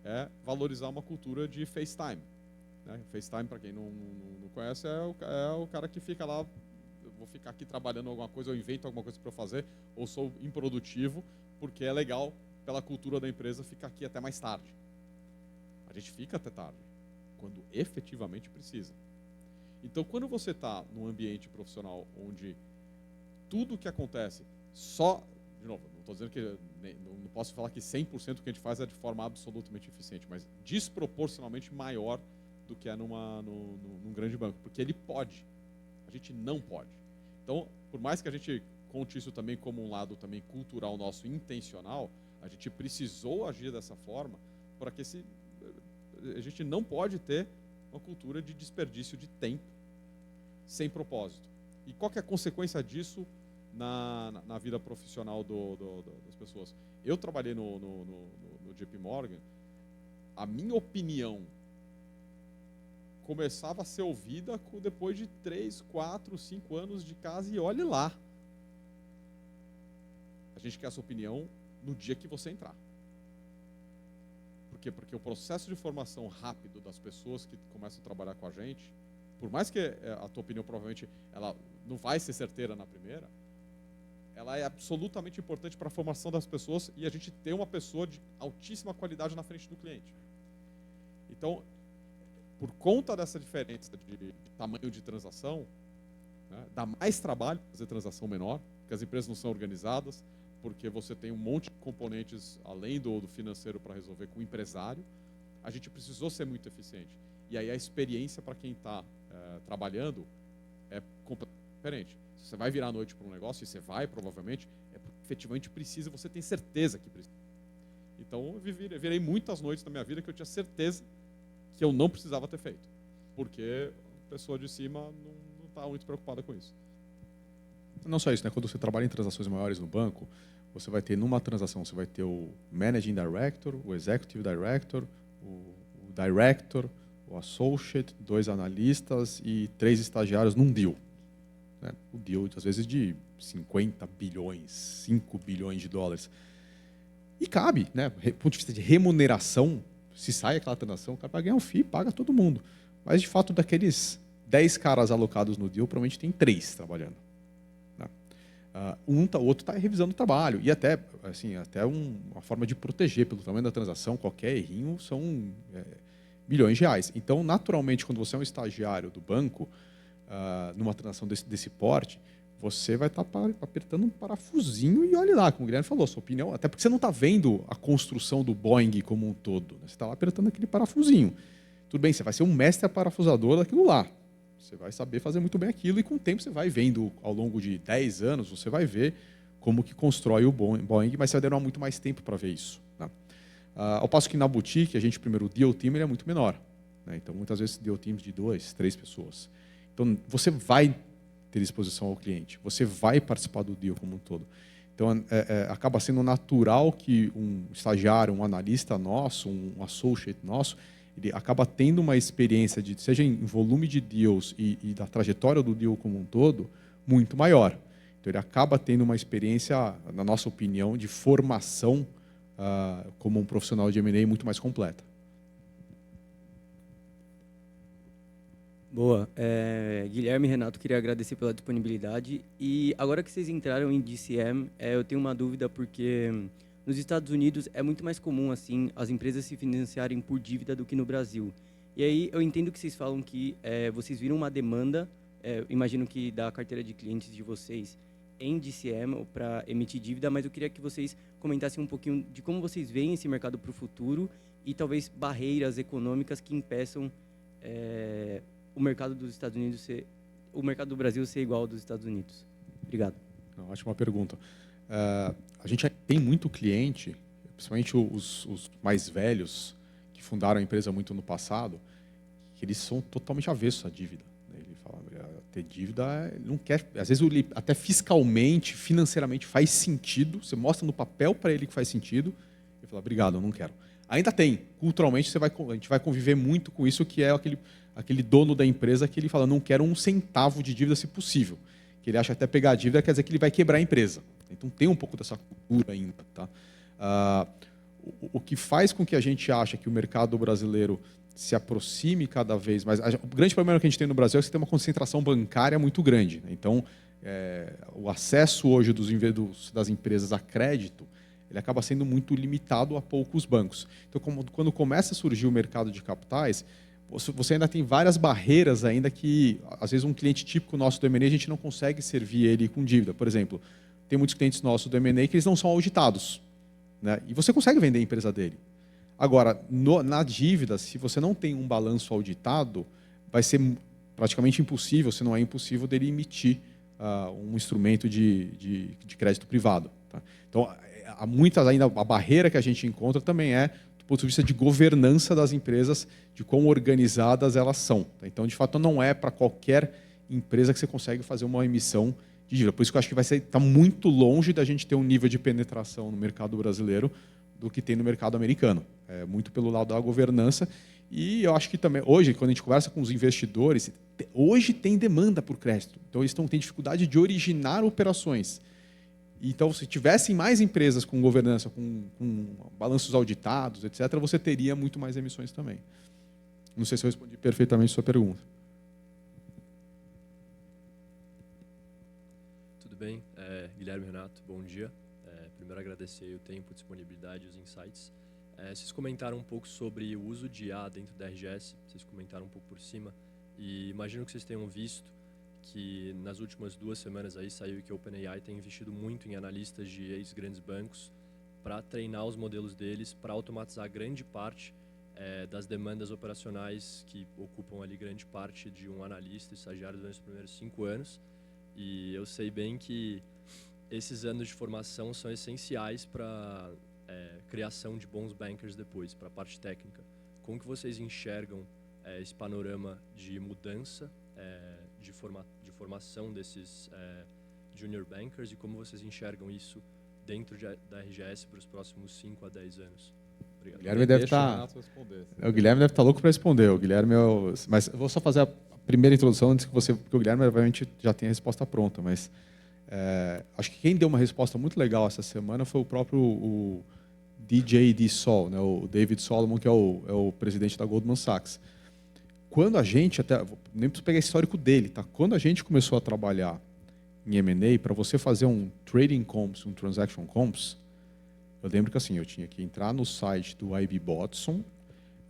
É valorizar uma cultura de FaceTime. Né? FaceTime, para quem não conhece, é o cara que fica lá, eu vou ficar aqui trabalhando alguma coisa, eu invento alguma coisa para eu fazer, ou sou improdutivo, porque é legal, pela cultura da empresa, ficar aqui até mais tarde. A gente fica até tarde, quando efetivamente precisa. Então, quando você está num ambiente profissional onde tudo que acontece de novo, não estou dizendo que, não posso falar que 100% do que a gente faz é de forma absolutamente eficiente, mas desproporcionalmente maior do que é num grande banco, porque ele pode, a gente não pode. Então, por mais que a gente conte isso também como um lado também cultural nosso, intencional, a gente precisou agir dessa forma para que a gente não pode ter uma cultura de desperdício de tempo sem propósito. E qual que é a consequência disso na vida profissional das pessoas? Eu trabalhei no JP Morgan, a minha opinião começava a ser ouvida depois de 3, 4, 5 anos de casa e olhe lá. A gente quer essa opinião no dia que você entrar. Por quê? Porque o processo de formação rápido das pessoas que começam a trabalhar com a gente, por mais que a tua opinião provavelmente ela não vai ser certeira na primeira, ela é absolutamente importante para a formação das pessoas e a gente ter uma pessoa de altíssima qualidade na frente do cliente. Então, por conta dessa diferença de tamanho de transação, né, dá mais trabalho fazer transação menor, porque as empresas não são organizadas, porque você tem um monte de componentes além do financeiro para resolver com o empresário. A gente precisou ser muito eficiente. E aí a experiência para quem está trabalhando é completamente diferente. Se você vai virar a noite para um negócio, e você vai, provavelmente, é porque efetivamente precisa, você tem certeza que precisa. Então, eu virei muitas noites na minha vida que eu tinha certeza que eu não precisava ter feito, porque a pessoa de cima não está muito preocupada com isso. Não só isso, né? Quando você trabalha em transações maiores no banco, você vai ter, numa transação, você vai ter o Managing Director, o Executive Director, o Director, o Associate, 2 analistas e 3 estagiários num deal. Né? O deal, às vezes, de 50 bilhões, 5 bilhões de dólares. E cabe, né? Do ponto de vista de remuneração, se sai aquela transação, o cara vai ganhar um FII, paga todo mundo. Mas, de fato, daqueles 10 caras alocados no deal, provavelmente tem 3 trabalhando. Né? O outro está revisando o trabalho. E até uma forma de proteger pelo tamanho da transação, qualquer errinho são bilhões de reais. Então, naturalmente, quando você é um estagiário do banco, numa transação desse porte, você vai estar apertando um parafusinho e olhe lá, como o Guilherme falou, sua opinião, até porque você não está vendo a construção do Boeing como um todo, né? Você está lá apertando aquele parafusinho. Tudo bem, você vai ser um mestre parafusador daquilo lá. Você vai saber fazer muito bem aquilo e com o tempo você vai vendo, ao longo de 10 anos, você vai ver como que constrói o Boeing, mas você vai demorar muito mais tempo para ver isso. Né? Ao passo que na boutique, a gente, primeiro, o deal team ele é muito menor. Né? Então, muitas vezes, deal teams de 2, 3 pessoas. Então, você vai ter exposição ao cliente, você vai participar do deal como um todo. Então, acaba sendo natural que um estagiário, um analista nosso, um associate nosso, ele acaba tendo uma experiência, seja em volume de deals e da trajetória do deal como um todo, muito maior. Então, ele acaba tendo uma experiência, na nossa opinião, de formação como um profissional de M&A muito mais completa. Boa. Guilherme e Renato, queria agradecer pela disponibilidade. E agora que vocês entraram em DCM, eu tenho uma dúvida, porque nos Estados Unidos é muito mais comum assim as empresas se financiarem por dívida do que no Brasil. E aí eu entendo que vocês falam que vocês viram uma demanda, imagino que da carteira de clientes de vocês, em DCM para emitir dívida, mas eu queria que vocês comentassem um pouquinho de como vocês veem esse mercado para o futuro e talvez barreiras econômicas que impeçam o mercado dos Estados Unidos o mercado do Brasil ser igual ao dos Estados Unidos. Obrigado. Ótima pergunta. A gente tem muito cliente, principalmente os mais velhos, que fundaram a empresa muito no passado, que eles são totalmente avessos à dívida. Ele fala, ter dívida, ele não quer. Às vezes, até fiscalmente, financeiramente, faz sentido. Você mostra no papel para ele que faz sentido. Ele fala, obrigado, eu não quero. Ainda tem. Culturalmente, a gente vai conviver muito com isso, que é aquele dono da empresa que ele fala, não quero um centavo de dívida, se possível. Que ele acha que até pegar a dívida quer dizer que ele vai quebrar a empresa. Então, tem um pouco dessa cultura ainda. Tá? O que faz com que a gente ache que o mercado brasileiro se aproxime cada vez mais. O grande problema que a gente tem no Brasil é que você tem uma concentração bancária muito grande. Né? Então, o acesso hoje das empresas a crédito, ele acaba sendo muito limitado a poucos bancos. Então, quando começa a surgir o mercado de capitais, você ainda tem várias barreiras ainda que, às vezes, um cliente típico nosso do M&A, a gente não consegue servir ele com dívida. Por exemplo, tem muitos clientes nossos do M&A que eles não são auditados. Né? E você consegue vender a empresa dele. Agora, na dívida, se você não tem um balanço auditado, vai ser praticamente impossível, se não é impossível, dele emitir um instrumento de crédito privado. Tá? Então, há muitas ainda, a barreira que a gente encontra também é do ponto de vista de governança das empresas, de quão organizadas elas são. Tá? Então, de fato, não é para qualquer empresa que você consegue fazer uma emissão de dívida. Por isso que eu acho que vai estar muito longe da gente ter um nível de penetração no mercado brasileiro do que tem no mercado americano. Muito pelo lado da governança. E eu acho que também, hoje, quando a gente conversa com os investidores, hoje tem demanda por crédito. Então, eles têm dificuldade de originar operações. Então, se tivessem mais empresas com governança, com balanços auditados, etc., você teria muito mais emissões também. Não sei se eu respondi perfeitamente a sua pergunta. Tudo bem. Guilherme, Renato, bom dia. Primeiro, agradecer o tempo, disponibilidade e os insights. Vocês comentaram um pouco sobre o uso de IA dentro da RGS, vocês comentaram um pouco por cima, e imagino que vocês tenham visto que nas últimas 2 semanas aí saiu que a OpenAI tem investido muito em analistas de ex-grandes bancos para treinar os modelos deles, para automatizar grande parte das demandas operacionais que ocupam ali grande parte de um analista estagiário durante os primeiros 5 anos. E eu sei bem que esses anos de formação são essenciais para criação de bons bankers depois, para a parte técnica. Como que vocês enxergam esse panorama de mudança de formação desses junior bankers e como vocês enxergam isso dentro da RGS para os próximos 5 a 10 anos? Obrigado. O Guilherme deve estar louco para responder. O Guilherme mas eu vou só fazer a primeira introdução antes porque o Guilherme obviamente já tem a resposta pronta, mas acho que quem deu uma resposta muito legal essa semana foi o próprio D.J.D. Sol, né, o David Solomon, que é o presidente da Goldman Sachs. Quando a gente, nem preciso pegar o histórico dele, tá? Quando a gente começou a trabalhar em M&A, para você fazer um trading comps, um transaction comps, eu lembro que assim, eu tinha que entrar no site do IB Botson,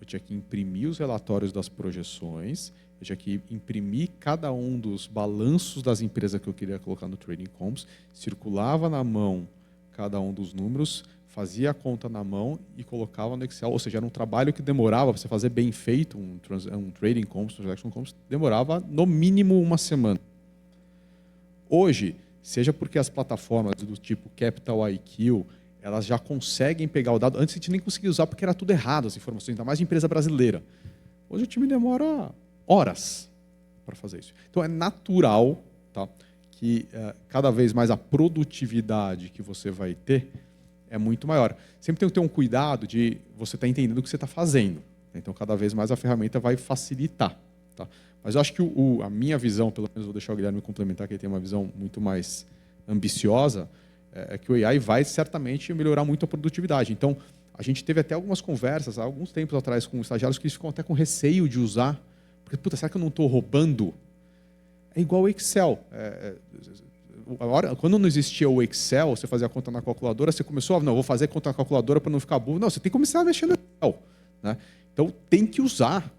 eu tinha que imprimir os relatórios das projeções, eu tinha que imprimir cada um dos balanços das empresas que eu queria colocar no trading comps, circulava na mão cada um dos números, fazia a conta na mão e colocava no Excel. Ou seja, era um trabalho que demorava para você fazer bem feito, um trading comps, transaction comps, demorava no mínimo uma semana. Hoje, seja porque as plataformas do tipo Capital IQ, elas já conseguem pegar o dado. Antes a gente nem conseguia usar porque era tudo errado as informações, ainda mais de empresa brasileira. Hoje o time demora horas para fazer isso. Então é natural, tá, que cada vez mais a produtividade que você vai ter é muito maior. Sempre tem que ter um cuidado de você estar entendendo o que você está fazendo. Então cada vez mais a ferramenta vai facilitar. Tá? Mas eu acho que a minha visão, pelo menos vou deixar o Guilherme complementar, que ele tem uma visão muito mais ambiciosa, é que o AI vai certamente melhorar muito a produtividade. Então, a gente teve até algumas conversas, há alguns tempos atrás, com estagiários que ficam até com receio de usar, porque, puta, será que eu não estou roubando? É igual o Excel. Quando não existia o Excel, você fazia a conta na calculadora, você começou não, vou fazer a conta na calculadora para não ficar burro. Não, você tem que começar a mexer no Excel. Né? Então, tem que usar.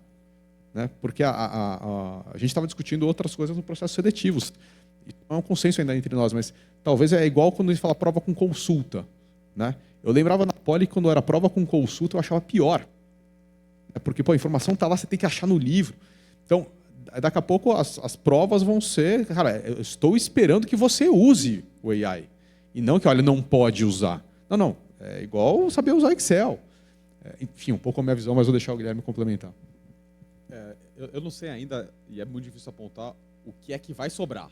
Né? Porque a gente estava discutindo outras coisas no processo seletivos. Não é um consenso ainda entre nós, mas talvez é igual quando a gente fala prova com consulta. Né? Eu lembrava na Poli, quando era prova com consulta, eu achava pior. Porque a informação está lá, você tem que achar no livro. Então, daqui a pouco as provas vão ser... Cara, eu estou esperando que você use o AI. E não que, olha, não pode usar. Não. É igual saber usar Excel. Enfim, um pouco a minha visão, mas vou deixar o Guilherme complementar. Eu não sei ainda, e é muito difícil apontar, o que é que vai sobrar.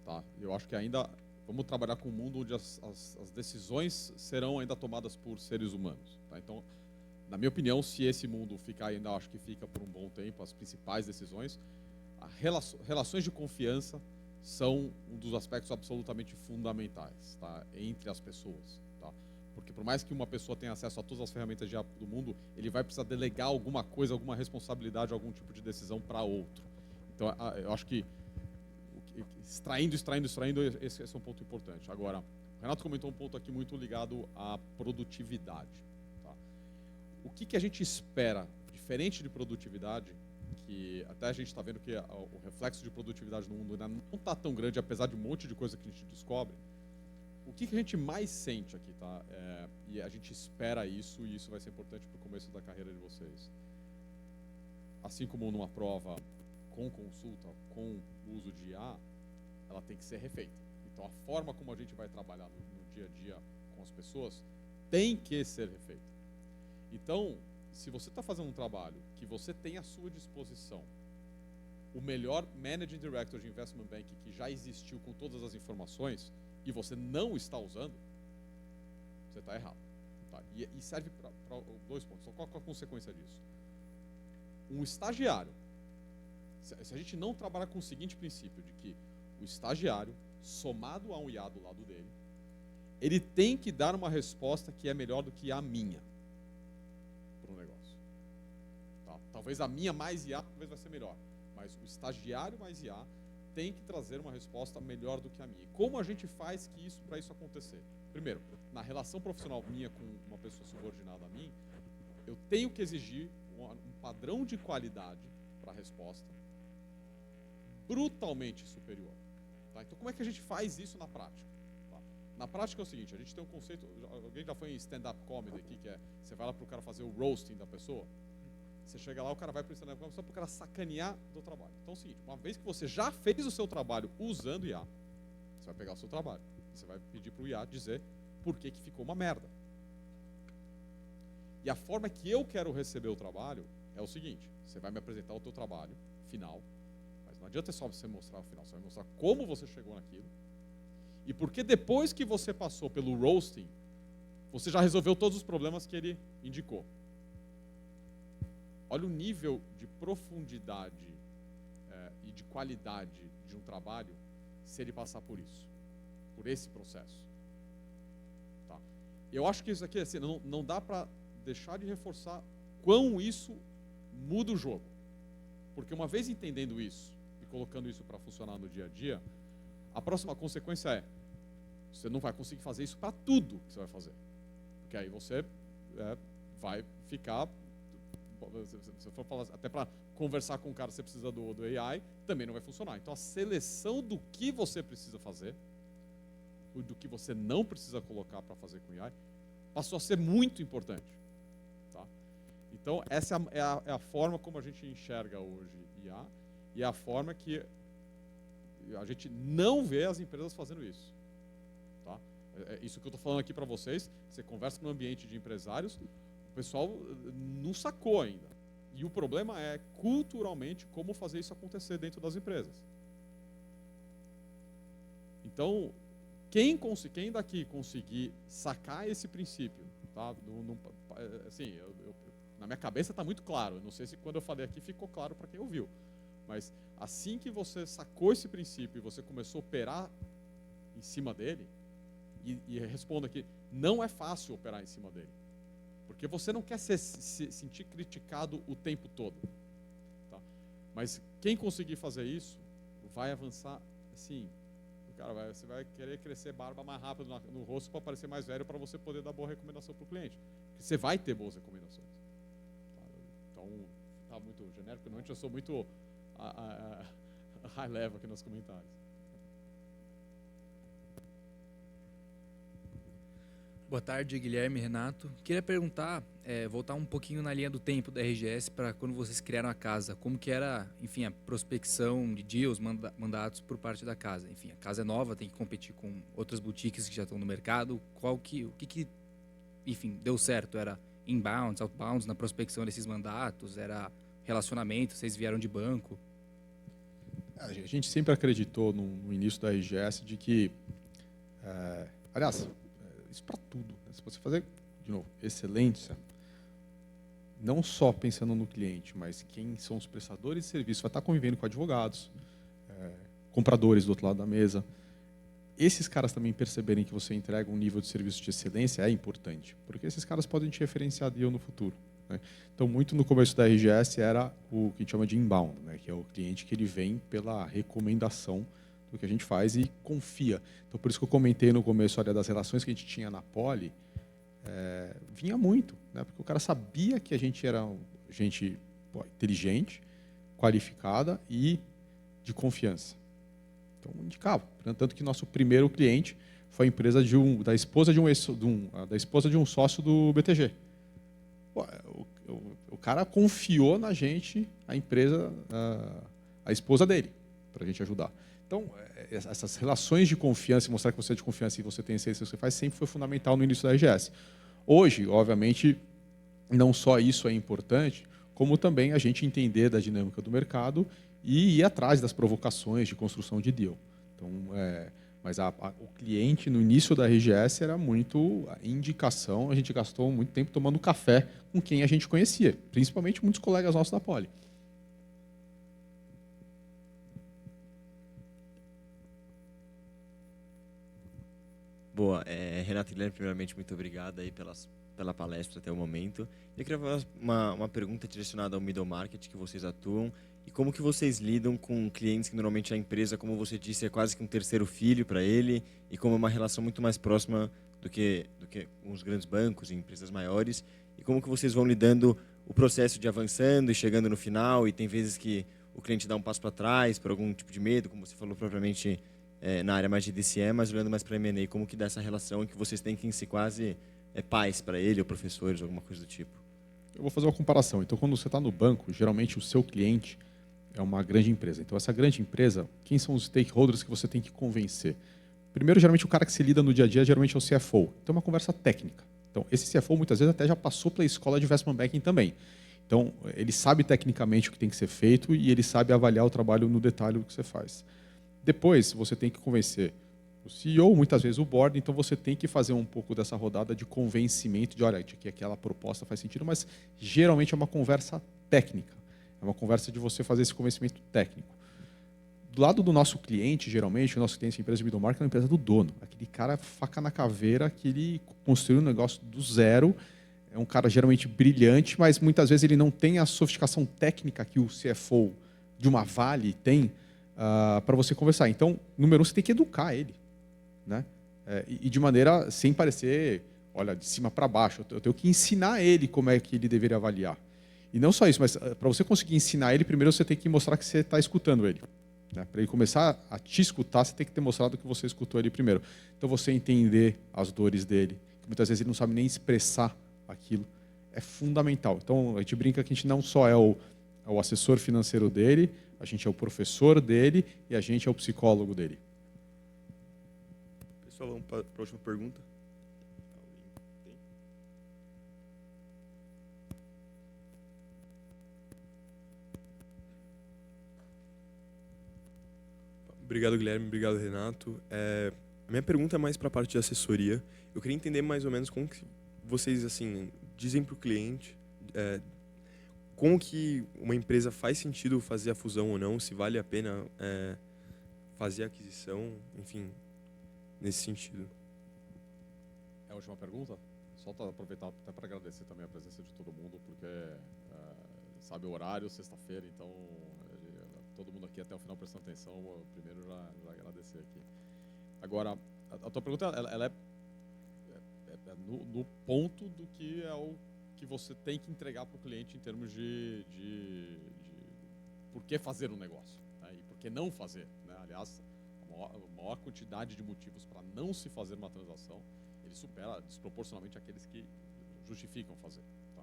Tá? Eu acho que ainda vamos trabalhar com um mundo onde as decisões serão ainda tomadas por seres humanos. Tá? Então, na minha opinião, se esse mundo ficar, ainda acho que fica por um bom tempo, as principais decisões, relações de confiança são um dos aspectos absolutamente fundamentais, tá? Entre as pessoas. Tá? Porque por mais que uma pessoa tenha acesso a todas as ferramentas de do mundo, ele vai precisar delegar alguma coisa, alguma responsabilidade, algum tipo de decisão para outro. Então, eu acho que extraindo, esse é um ponto importante. Agora, o Renato comentou um ponto aqui muito ligado à produtividade. Tá? O que a gente espera, diferente de produtividade, que até a gente está vendo que o reflexo de produtividade no mundo ainda não está tão grande, apesar de um monte de coisa que a gente descobre. O que a gente mais sente aqui, tá? E a gente espera isso, e isso vai ser importante para o começo da carreira de vocês. Assim como numa prova com consulta, com uso de IA, ela tem que ser refeita. Então, a forma como a gente vai trabalhar no dia a dia com as pessoas tem que ser refeita. Então, se você está fazendo um trabalho que você tem à sua disposição o melhor Managing Director de Investment Banking que já existiu com todas as informações e você não está usando, você está errado. Tá? E serve para 2 pontos. Então, qual é a consequência disso? Um estagiário, se a gente não trabalhar com o seguinte princípio, de que o estagiário, somado a um IA do lado dele, ele tem que dar uma resposta que é melhor do que a minha para o negócio. Tá? Talvez a minha mais IA talvez vai ser melhor, mas o estagiário mais IA tem que trazer uma resposta melhor do que a minha. E como a gente faz para isso acontecer? Primeiro, na relação profissional minha com uma pessoa subordinada a mim, eu tenho que exigir um padrão de qualidade para a resposta brutalmente superior. Tá? Então, como é que a gente faz isso na prática? Tá? Na prática é o seguinte, a gente tem um conceito, alguém já foi em stand-up comedy aqui, que é, você vai lá para o cara fazer o roasting da pessoa, você chega lá, o cara vai para o stand-up comedy só para o cara sacanear do trabalho. Então é o seguinte, uma vez que você já fez o seu trabalho usando IA, você vai pegar o seu trabalho, você vai pedir para o IA dizer por que ficou uma merda. E a forma que eu quero receber o trabalho é o seguinte, você vai me apresentar o teu trabalho final, mas não adianta só você mostrar o final, você vai mostrar como você chegou naquilo e porque depois que você passou pelo roasting, você já resolveu todos os problemas que ele indicou. Olha o nível de profundidade e de qualidade de um trabalho se ele passar por isso, por esse processo. Tá? Eu acho que isso aqui assim, não dá para deixar de reforçar quão isso muda o jogo. Porque uma vez entendendo isso e colocando isso para funcionar no dia a dia, a próxima consequência é, você não vai conseguir fazer isso para tudo que você vai fazer. Porque aí você vai ficar, se for falar, até para conversar com o cara você precisa do AI, também não vai funcionar. Então a seleção do que você precisa fazer, do que você não precisa colocar para fazer com o AI, passou a ser muito importante. Tá? Então, essa é a forma como a gente enxerga hoje IA, e é a forma que a gente não vê as empresas fazendo isso. Tá? É isso que eu estou falando aqui para vocês. Você conversa no ambiente de empresários, o pessoal não sacou ainda. E o problema é, culturalmente, como fazer isso acontecer dentro das empresas. Então, quem daqui conseguir sacar esse princípio, tá? Assim, na minha cabeça está muito claro. Eu não sei se quando eu falei aqui ficou claro para quem ouviu. Mas assim que você sacou esse princípio e você começou a operar em cima dele, e respondo aqui, não é fácil operar em cima dele. Porque você não quer se sentir criticado o tempo todo. Tá? Mas quem conseguir fazer isso, vai avançar assim. Cara, você vai querer crescer barba mais rápido no rosto para parecer mais velho, para você poder dar boa recomendação para o cliente. Porque você vai ter boas recomendações. Tá? Então, está muito genérico. Normalmente eu sou muito high level aqui nos comentários. Boa tarde, Guilherme, Renato. Queria perguntar, voltar um pouquinho na linha do tempo da RGS para quando vocês criaram a casa. Como que era, enfim, a prospecção de deals, mandatos por parte da casa? Enfim, a casa é nova, tem que competir com outras boutiques que já estão no mercado. O que enfim, deu certo? Era inbounds, outbounds na prospecção desses mandatos? Era relacionamento? Vocês vieram de banco? A gente sempre acreditou no início da RGS de que, aliás, isso para tudo. Né? Se você fazer, de novo, excelência, não só pensando no cliente, mas quem são os prestadores de serviço, vai estar convivendo com advogados, compradores do outro lado da mesa. Esses caras também perceberem que você entrega um nível de serviço de excelência é importante, porque esses caras podem te referenciar deal no futuro. Né? Então, muito no começo da RGS era o que a gente chama de inbound, né? Que é o cliente que ele vem pela recomendação do que a gente faz e confia. Então, por isso que eu comentei no começo, olha, das relações que a gente tinha na Poli, vinha muito, né? Porque o cara sabia que a gente era gente inteligente, qualificada e de confiança. Então, indicava. Tanto que nosso primeiro cliente foi a empresa da esposa de um sócio do BTG. O cara confiou na gente, a empresa, a esposa dele, para a gente ajudar. Então, essas relações de confiança, mostrar que você é de confiança e você tem excelência que você faz, sempre foi fundamental no início da RGS. Hoje, obviamente, não só isso é importante, como também a gente entender da dinâmica do mercado e ir atrás das provocações de construção de deal. Então, mas o cliente, no início da RGS, era muito indicação. A gente gastou muito tempo tomando café com quem a gente conhecia, principalmente muitos colegas nossos da Poli. Boa. Renato e Guilherme, primeiramente, muito obrigado aí pela palestra até o momento. Eu queria fazer uma pergunta direcionada ao middle market que vocês atuam e como que vocês lidam com clientes que normalmente a empresa, como você disse, é quase que um terceiro filho para ele e como é uma relação muito mais próxima do que os grandes bancos e empresas maiores. E como que vocês vão lidando o processo de avançando e chegando no final e tem vezes que o cliente dá um passo para trás por algum tipo de medo, como você falou propriamente na área mais de DCM, mas olhando mais para M&A, como que dá essa relação em que vocês têm que ser quase pais para ele ou professores, alguma coisa do tipo? Eu vou fazer uma comparação. Então, quando você está no banco, geralmente o seu cliente é uma grande empresa. Então, essa grande empresa, quem são os stakeholders que você tem que convencer? Primeiro, geralmente, o cara que se lida no dia a dia, geralmente é o CFO. Então, é uma conversa técnica. Então, esse CFO, muitas vezes, até já passou pela escola de Investment Banking também. Então, ele sabe tecnicamente o que tem que ser feito e ele sabe avaliar o trabalho no detalhe do que você faz. Depois, você tem que convencer o CEO, muitas vezes o board, então você tem que fazer um pouco dessa rodada de convencimento de, olha, que aquela proposta faz sentido, mas geralmente é uma conversa técnica. É uma conversa de você fazer esse convencimento técnico. Do lado do nosso cliente, geralmente, o nosso cliente, a empresa de middle market, é uma empresa do dono. Aquele cara faca na caveira, que ele construiu um negócio do zero, é um cara geralmente brilhante, mas muitas vezes ele não tem a sofisticação técnica que o CFO de uma Vale tem, para você conversar. Então, número um, você tem que educar ele, né? E de maneira sem parecer, olha, de cima para baixo. Eu tenho que ensinar ele como é que ele deveria avaliar. E não só isso, mas para você conseguir ensinar ele, primeiro você tem que mostrar que você está escutando ele. Né? Para ele começar a te escutar, você tem que ter mostrado que você escutou ele primeiro. Então, você entender as dores dele, que muitas vezes ele não sabe nem expressar aquilo, é fundamental. Então, a gente brinca que a gente não só é o assessor financeiro dele, a gente é o professor dele e a gente é o psicólogo dele. Pessoal, vamos para a última pergunta. Obrigado, Guilherme. Obrigado, Renato. A minha pergunta é mais para a parte de assessoria. Eu queria entender mais ou menos como que vocês assim dizem para o cliente como que uma empresa faz sentido fazer a fusão ou não, se vale a pena fazer a aquisição, enfim, nesse sentido. É a última pergunta? Só aproveitar até para agradecer também a presença de todo mundo, porque sabe o horário, sexta-feira, então todo mundo aqui até o final prestando atenção. Primeiro já agradecer aqui. Agora, a tua pergunta ela é no ponto do que é o que você tem que entregar para o cliente em termos de por que fazer um negócio, né? E por que não fazer, né? Aliás, a maior quantidade de motivos para não se fazer uma transação, ele supera desproporcionalmente aqueles que justificam fazer. Tá?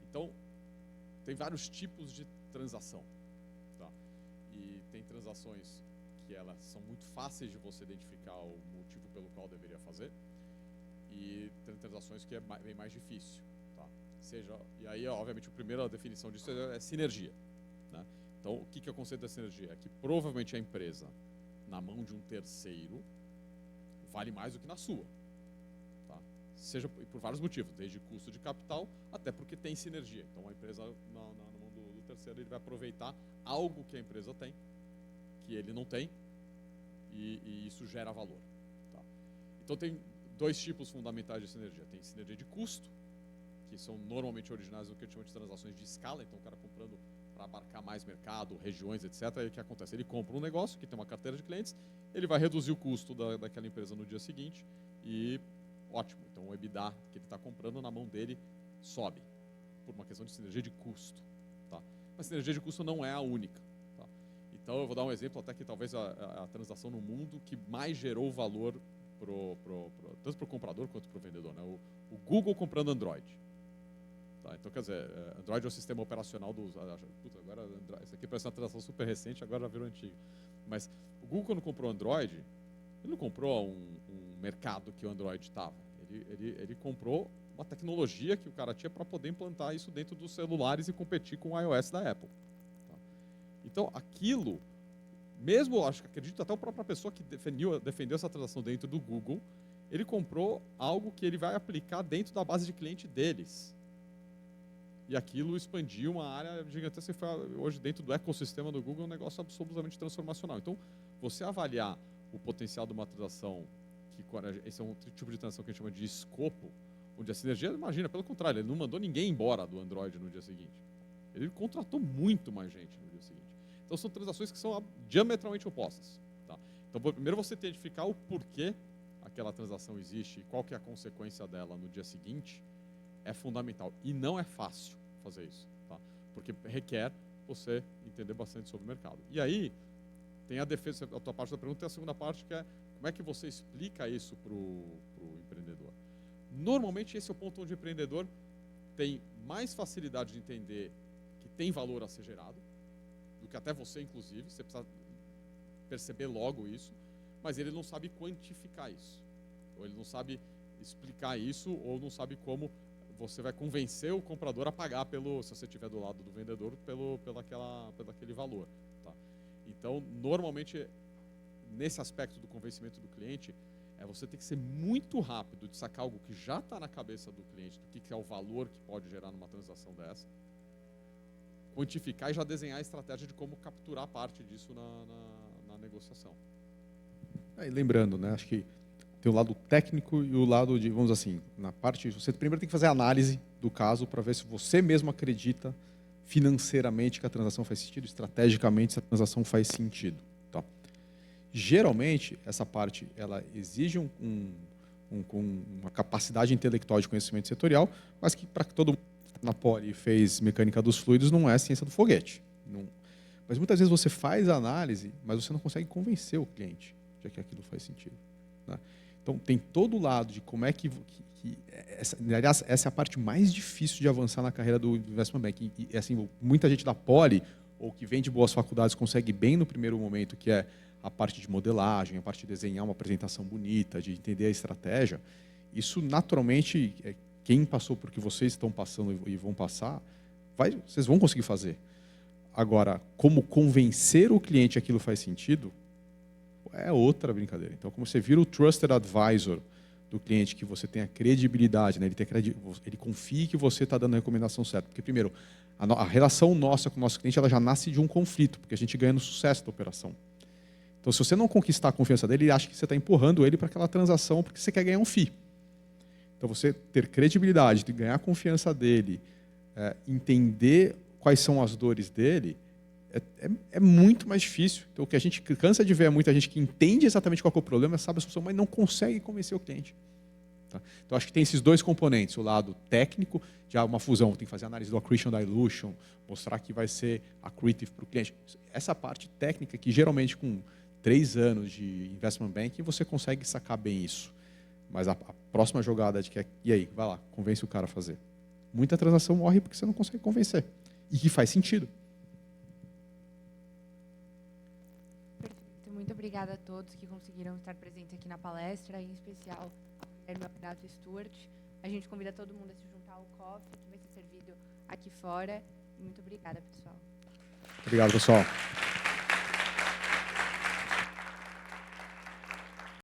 Então, tem vários tipos de transação. Tá? E tem transações que elas são muito fáceis de você identificar o motivo pelo qual deveria fazer, e tem transações que é bem mais difícil. Tá? E aí, obviamente, a primeira definição disso é sinergia. Né? Então, o que é o conceito da sinergia? É que provavelmente a empresa, na mão de um terceiro, vale mais do que na sua. Tá? Seja por vários motivos, desde custo de capital até porque tem sinergia. Então, a empresa, na mão do terceiro, ele vai aproveitar algo que a empresa tem, que ele não tem, e isso gera valor. Tá? Então, tem dois tipos fundamentais de sinergia. Tem sinergia de custo, que são normalmente originais do que a gente chama de transações de escala. Então, o cara comprando para abarcar mais mercado, regiões, etc. Aí o que acontece? Ele compra um negócio que tem uma carteira de clientes, ele vai reduzir o custo daquela empresa no dia seguinte e ótimo. Então, o EBITDA que ele está comprando na mão dele sobe, por uma questão de sinergia de custo. Tá? Mas sinergia de custo não é a única. Tá? Então, eu vou dar um exemplo até que talvez a transação no mundo que mais gerou valor tanto para o comprador quanto para o vendedor. Né? O Google comprando Android. Tá? Então, quer dizer, Android é o sistema operacional dos... Agora, isso aqui parece uma transação super recente, agora já virou antigo. Mas o Google, quando comprou Android, ele não comprou um mercado que o Android estava. Ele comprou uma tecnologia que o cara tinha para poder implantar isso dentro dos celulares e competir com o iOS da Apple. Tá? Então, aquilo... Mesmo, acredito, até a própria pessoa que defendeu essa transação dentro do Google, ele comprou algo que ele vai aplicar dentro da base de cliente deles. E aquilo expandiu uma área gigantesca. Hoje, dentro do ecossistema do Google, é um negócio absolutamente transformacional. Então, você avaliar o potencial de uma transação, esse é um tipo de transação que a gente chama de escopo, onde a sinergia, imagina, pelo contrário, ele não mandou ninguém embora do Android no dia seguinte. Ele contratou muito mais gente no dia seguinte. Então, são transações que são diametralmente opostas. Tá? Então, primeiro você tem que identificar o porquê aquela transação existe e qual que é a consequência dela no dia seguinte, é fundamental. E não é fácil fazer isso, tá? Porque requer você entender bastante sobre o mercado. E aí, tem a defesa, a tua parte da pergunta, e a segunda parte, que é como é que você explica isso para o empreendedor. Normalmente, esse é o ponto onde o empreendedor tem mais facilidade de entender que tem valor a ser gerado, do que até você, inclusive. Você precisa perceber logo isso, mas ele não sabe quantificar isso. Ou ele não sabe explicar isso, ou não sabe como você vai convencer o comprador a pagar se você estiver do lado do vendedor, pelo aquele valor. Tá? Então, normalmente, nesse aspecto do convencimento do cliente, você tem que ser muito rápido de sacar algo que já está na cabeça do cliente, do que é o valor que pode gerar numa transação dessa, quantificar e já desenhar a estratégia de como capturar parte disso na negociação. E lembrando, né, acho que tem o lado técnico e o lado de, vamos assim, na parte, você primeiro tem que fazer a análise do caso para ver se você mesmo acredita financeiramente que a transação faz sentido, estrategicamente se a transação faz sentido. Tá? Geralmente, essa parte ela exige uma capacidade intelectual de conhecimento setorial, mas que para que todo mundo na Poli fez mecânica dos fluidos não é ciência do foguete. Não. Mas muitas vezes você faz a análise, mas você não consegue convencer o cliente de que aquilo faz sentido. Né? Então, tem todo o lado de como é que aliás, essa é a parte mais difícil de avançar na carreira do Investment Banking. E, assim, muita gente da Poli, ou que vem de boas faculdades, consegue bem no primeiro momento, que é a parte de modelagem, a parte de desenhar uma apresentação bonita, de entender a estratégia. Isso, naturalmente, quem passou por que vocês estão passando e vão passar, vocês vão conseguir fazer. Agora, como convencer o cliente que aquilo faz sentido, é outra brincadeira. Então, como você vira o trusted advisor do cliente, que você tem a credibilidade, né? Ele confie que você está dando a recomendação certa. Porque, primeiro, a relação nossa com o nosso cliente ela já nasce de um conflito, porque a gente ganha no sucesso da operação. Então, se você não conquistar a confiança dele, ele acha que você está empurrando ele para aquela transação porque você quer ganhar um FII. Então, você ter credibilidade, de ganhar a confiança dele, entender quais são as dores dele, é muito mais difícil. Então, o que a gente cansa de ver é muita gente que entende exatamente qual é o problema, sabe a solução, mas não consegue convencer o cliente. Tá? Então, acho que tem esses dois componentes. O lado técnico, de uma fusão, tem que fazer análise do accretion dilution, mostrar que vai ser accretive para o cliente. Essa parte técnica, que geralmente com 3 anos de investment banking, você consegue sacar bem isso. Mas a próxima jogada de que e aí, vai lá, convence o cara a fazer. Muita transação morre porque você não consegue convencer. E que faz sentido. Perfeito. Muito obrigada a todos que conseguiram estar presentes aqui na palestra, em especial ao Guilherme Renato Stuart. A gente convida todo mundo a se juntar ao coffee, que vai ser servido aqui fora. Muito obrigada, pessoal. Obrigado, pessoal.